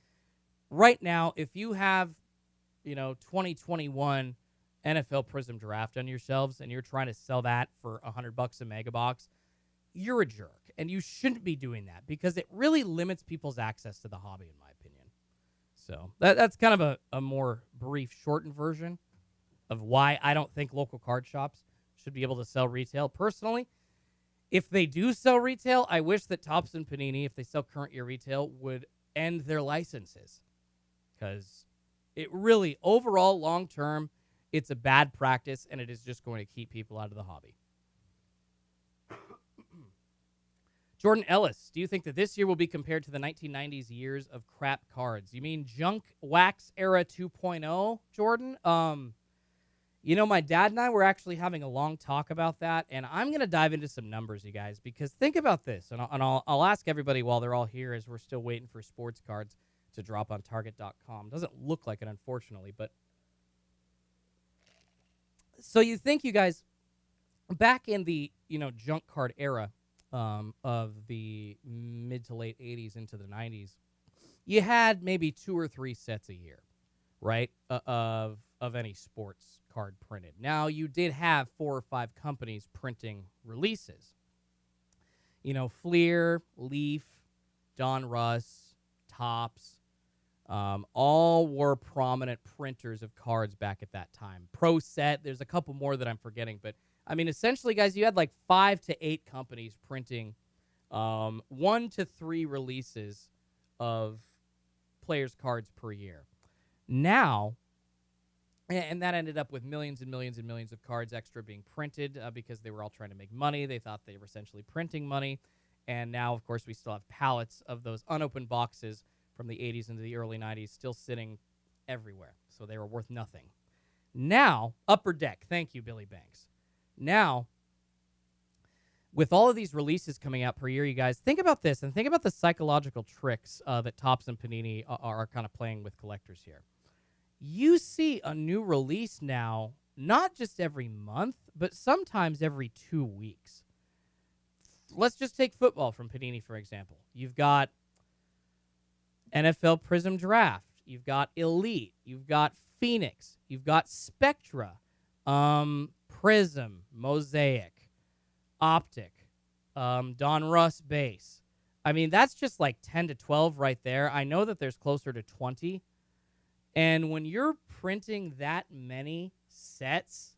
right now, if you have 2021 NFL Prizm Draft on your shelves and you're trying to sell that for $100 a mega box, you're a jerk. And you shouldn't be doing that because it really limits people's access to the hobby, in my opinion. So that's kind of a more brief, shortened version of why I don't think local card shops should be able to sell retail. Personally, if they do sell retail, I wish that Topps and Panini, if they sell current year retail, would end their licenses because it really, overall, long-term, it's a bad practice, and it is just going to keep people out of the hobby. Jordan Ellis, do you think that this year will be compared to the 1990s years of crap cards? You mean junk wax era 2.0, Jordan? My dad and I were actually having a long talk about that, and I'm going to dive into some numbers, you guys, because think about this, and I'll ask everybody while they're all here as we're still waiting for sports cards to drop on Target.com. Doesn't look like it, unfortunately, but so you think, you guys, back in the junk card era of the mid to late 80s into the 90s, you had maybe 2 or 3 sets a year, right, of any sports card printed. Now, you did have 4 or 5 companies printing releases. Fleer, Leaf, Don Russ, Topps, all were prominent printers of cards back at that time. Pro Set, there's a couple more that I'm forgetting, but essentially, guys, you had like 5 to 8 companies printing 1 to 3 releases of players' cards per year. Now, and that ended up with millions and millions and millions of cards extra being printed because they were all trying to make money. They thought they were essentially printing money. And now, of course, we still have pallets of those unopened boxes from the 80s into the early 90s, still sitting everywhere. So they were worth nothing. Now, Upper Deck. Thank you, Billy Banks. Now, with all of these releases coming out per year, you guys, think about this and think about the psychological tricks that Topps and Panini are kind of playing with collectors here. You see a new release now, not just every month, but sometimes every 2 weeks. Let's just take football from Panini, for example. You've got NFL Prizm Draft. You've got Elite. You've got Phoenix. You've got Spectra. Prizm, Mosaic, Optic, Don Russ Base. I mean, that's just like 10 to 12 right there. I know that there's closer to 20. And when you're printing that many sets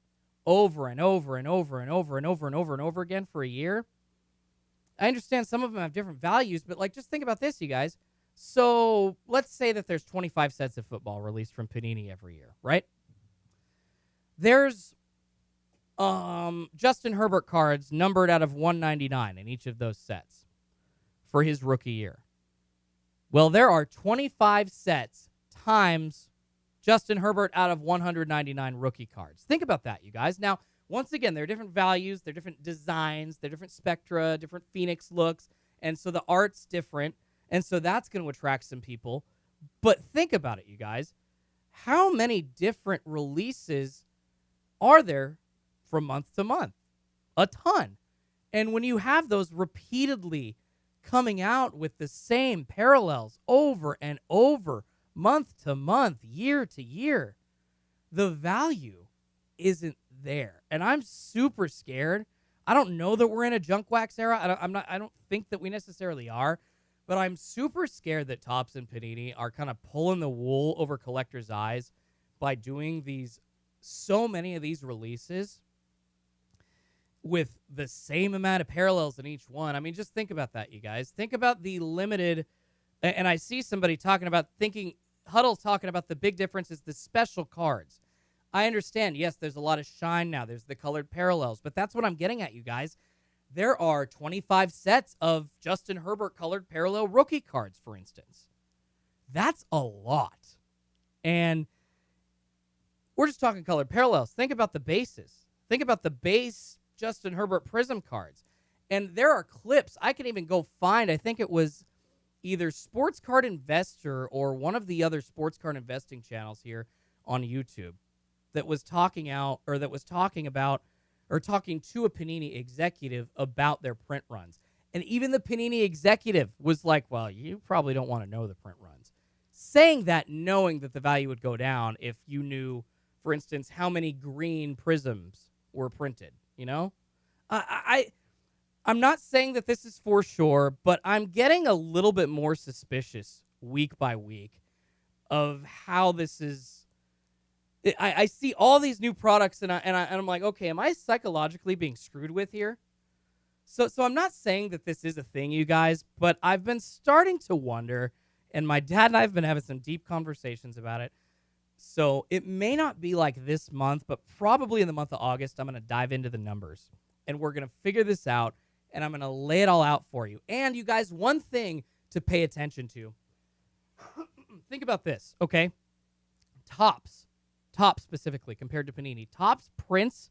over and over and over and over and over and over and over again for a year, I understand some of them have different values, but like just think about this, you guys. So let's say that there's 25 sets of football released from Panini every year, right? There's Justin Herbert cards numbered out of 199 in each of those sets for his rookie year. Well, there are 25 sets times Justin Herbert out of 199 rookie cards. Think about that, you guys. Now, once again, there are different values, there are different designs, there are different spectra, different Phoenix looks, and so the art's different, and so that's going to attract some people. But think about it, you guys. How many different releases are there from month to month? A ton. And when you have those repeatedly coming out with the same parallels over and over, month to month, year to year, the value isn't there. And I'm super scared. I don't know that we're in a junk wax era. I don't think that we necessarily are, but I'm super scared that Topps and Panini are kind of pulling the wool over collectors' eyes by doing so many of these releases with the same amount of parallels in each one. I mean, just think about that, you guys. Think about the limited, and I see somebody Huddle's talking about the big difference is the special cards. I understand, yes, there's a lot of shine now. There's the colored parallels, but that's what I'm getting at, you guys. There are 25 sets of Justin Herbert colored parallel rookie cards, for instance. That's a lot. And we're just talking colored parallels. Think about the bases. Think about the base Justin Herbert Prizm cards. And there are clips. I can even go find, I think it was either Sports Card Investor or one of the other sports card investing channels here on YouTube that was talking about or talking to a Panini executive about their print runs. And even the Panini executive was like, well, you probably don't want to know the print runs. Saying that knowing that the value would go down if you knew, for instance, how many green prisms were printed, you know? I'm not saying that this is for sure, but I'm getting a little bit more suspicious week by week of how this is. I see all these new products, and I'm like, okay, am I psychologically being screwed with here? So I'm not saying that this is a thing, you guys, but I've been starting to wonder, and my dad and I have been having some deep conversations about it. So it may not be like this month, but probably in the month of August, I'm going to dive into the numbers, and we're going to figure this out, and I'm going to lay it all out for you. And you guys, one thing to pay attention to, think about this, okay? Topps specifically compared to Panini. Topps prints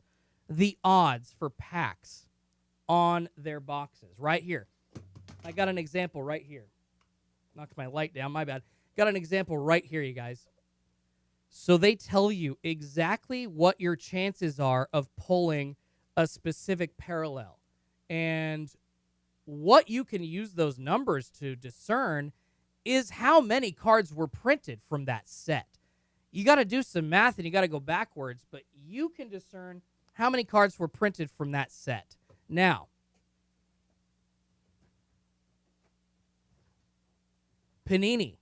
the odds for packs on their boxes right here. I got an example right here. Knocked my light down, my bad. Got an example right here, you guys. So they tell you exactly what your chances are of pulling a specific parallel. And what you can use those numbers to discern is how many cards were printed from that set. You got to do some math and you got to go backwards, but you can discern how many cards were printed from that set. Now, Panini.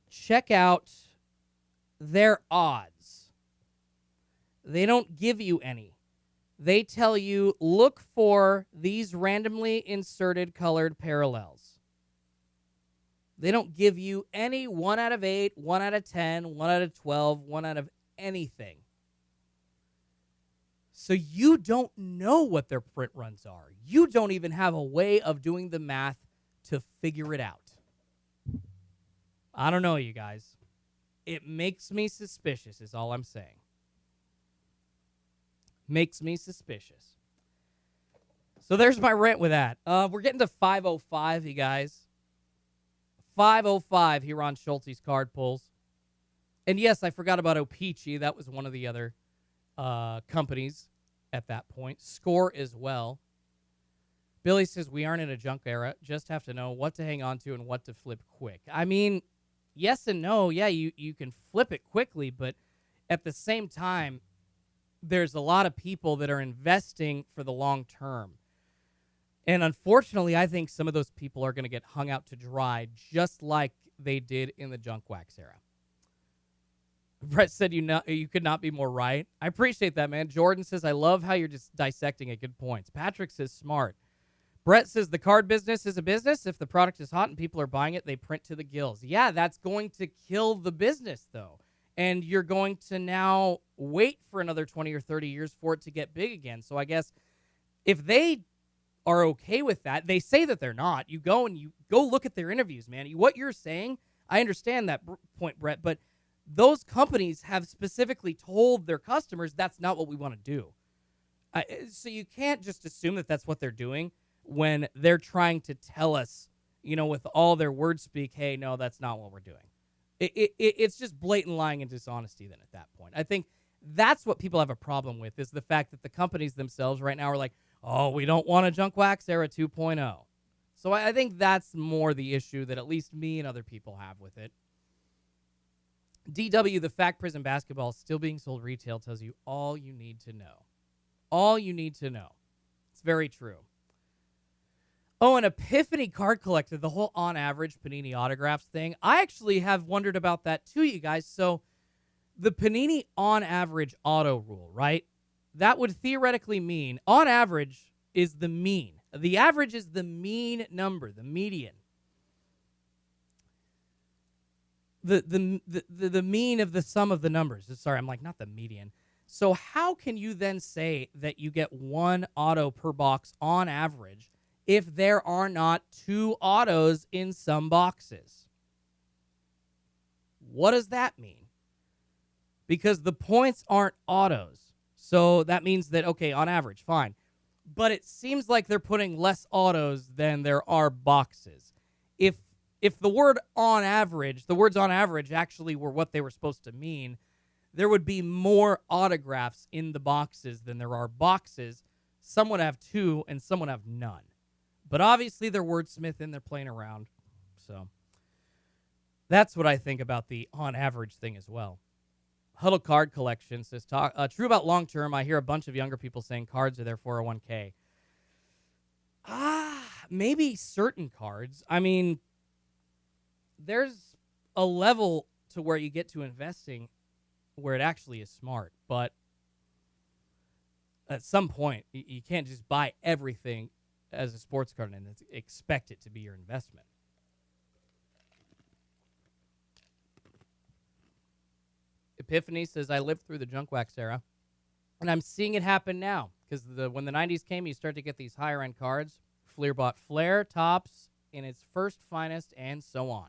Check out their odds. They don't give you any. They tell you, look for these randomly inserted colored parallels. They don't give you any 1 out of 8, 1 out of 10, 1 out of 12, 1 out of anything. So you don't know what their print runs are. You don't even have a way of doing the math to figure it out. I don't know, you guys. It makes me suspicious is all I'm saying. Makes me suspicious. So there's my rant with that. We're getting to 5:05, you guys. 5:05 here on Schultz's Card Pulls. And yes, I forgot about O-Pee-Chee. That was one of the other companies at that point. Score as well. Billy says, we aren't in a junk era. Just have to know what to hang on to and what to flip quick. I mean, yes and no. Yeah, you can flip it quickly, but at the same time, there's a lot of people that are investing for the long term. And unfortunately, I think some of those people are going to get hung out to dry just like they did in the junk wax era. Brett said you could not be more right. I appreciate that, man. Jordan says, I love how you're just dissecting it. Good points. Patrick says, smart. Brett says, the card business is a business. If the product is hot and people are buying it, they print to the gills. Yeah, that's going to kill the business, though. And you're going to now wait for another 20 or 30 years for it to get big again. So I guess if they are okay with that, they say that they're not. You go look at their interviews, man. What you're saying, I understand that point, Brett, but those companies have specifically told their customers that's not what we want to do. So you can't just assume that that's what they're doing when they're trying to tell us, with all their word speak, hey, no, that's not what we're doing. It's just blatant lying and dishonesty then at that point. I think that's what people have a problem with is the fact that the companies themselves right now are like, oh, we don't want a junk wax era 2.0. So I think that's more the issue that at least me and other people have with it. DW, the fact Prizm Basketball is still being sold retail tells you all you need to know. All you need to know. It's very true. Oh, an Epiphany card collector, the whole on average Panini autographs thing. I actually have wondered about that too, you guys. So the Panini on average auto rule, right? That would theoretically mean on average is the mean. The average is the mean number, the median. The mean of the sum of the numbers. Sorry, I'm like, not the median. So how can you then say that you get one auto per box on average if there are not two autos in some boxes? What does that mean? Because the points aren't autos. So that means that, okay, on average, fine. But it seems like they're putting less autos than there are boxes. If the words on average actually were what they were supposed to mean, there would be more autographs in the boxes than there are boxes. Some would have two and some would have none. But obviously they're wordsmithing, they're playing around. So that's what I think about the on average thing as well. Huddle Card Collection says, true about long term, I hear a bunch of younger people saying cards are their 401k. Maybe certain cards. I mean, there's a level to where you get to investing where it actually is smart. But at some point, you can't just buy everything as a sports card and expect it to be your investment. Epiphany says, I lived through the junk wax era, and I'm seeing it happen now. Because when the 90s came, you start to get these higher-end cards. Fleer bought Flair, Topps, in its first finest, and so on.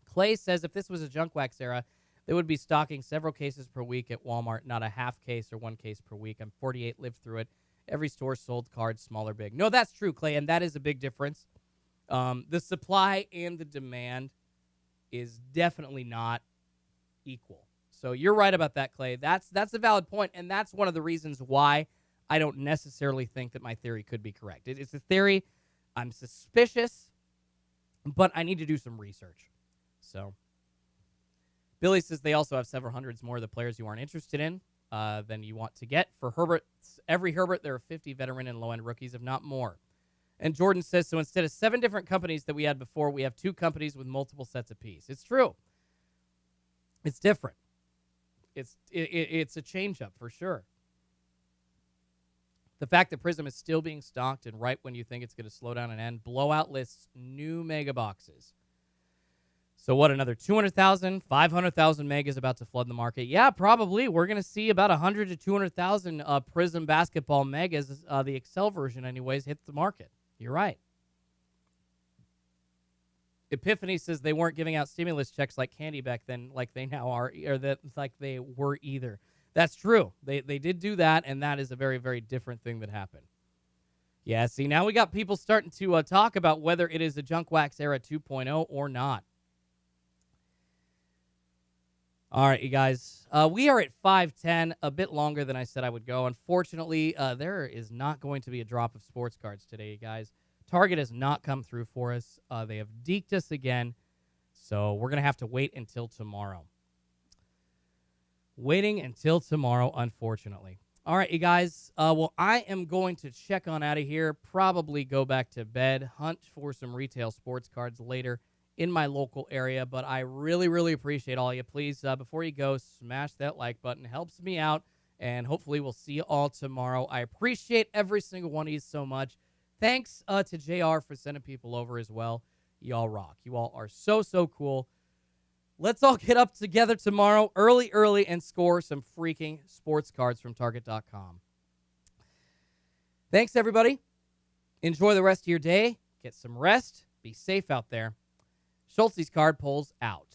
Clay says, if this was a junk wax era, they would be stocking several cases per week at Walmart, not a half case or one case per week. I'm 48, lived through it. Every store sold cards, small or big. No, that's true, Clay, and that is a big difference. The supply and the demand is definitely not equal. So you're right about that, Clay. That's a valid point, and that's one of the reasons why I don't necessarily think that my theory could be correct. It's a theory. I'm suspicious, but I need to do some research. So Billy says they also have several hundreds more of the players you aren't interested in than you want to get. For every Herbert, there are 50 veteran and low-end rookies, if not more. And Jordan says, so instead of 7 different companies that we had before, we have 2 companies with multiple sets apiece. It's true. It's different. It's a change-up for sure. The fact that Prizm is still being stocked and right when you think it's going to slow down and end, blowout lists new mega boxes. So what, another 200,000, 500,000 megas about to flood the market? Yeah, probably. We're going to see about 100 to 200,000 Prizm Basketball Megas, the Excel version anyways, hit the market. You're right. Epiphany says they weren't giving out stimulus checks like candy back then, like they now are, or that like they were either. That's true. They did do that, and that is a very, very different thing that happened. Yeah, see, now we got people starting to talk about whether it is a Junk Wax Era 2.0 or not. All right, you guys. We are at 5:10, a bit longer than I said I would go. Unfortunately, there is not going to be a drop of sports cards today, you guys. Target has not come through for us. They have deked us again, so we're going to have to wait until tomorrow. Waiting until tomorrow, unfortunately. All right, you guys. Well, I am going to check on out of here, probably go back to bed, hunt for some retail sports cards later in my local area, but I really, really appreciate all you. Please, before you go, smash that like button. Helps me out, and hopefully we'll see you all tomorrow. I appreciate every single one of you so much. Thanks to JR for sending people over as well. Y'all rock. You all are so, so cool. Let's all get up together tomorrow early, and score some freaking sports cards from Target.com. Thanks, everybody. Enjoy the rest of your day. Get some rest. Be safe out there. Schultz's Card Pulls out.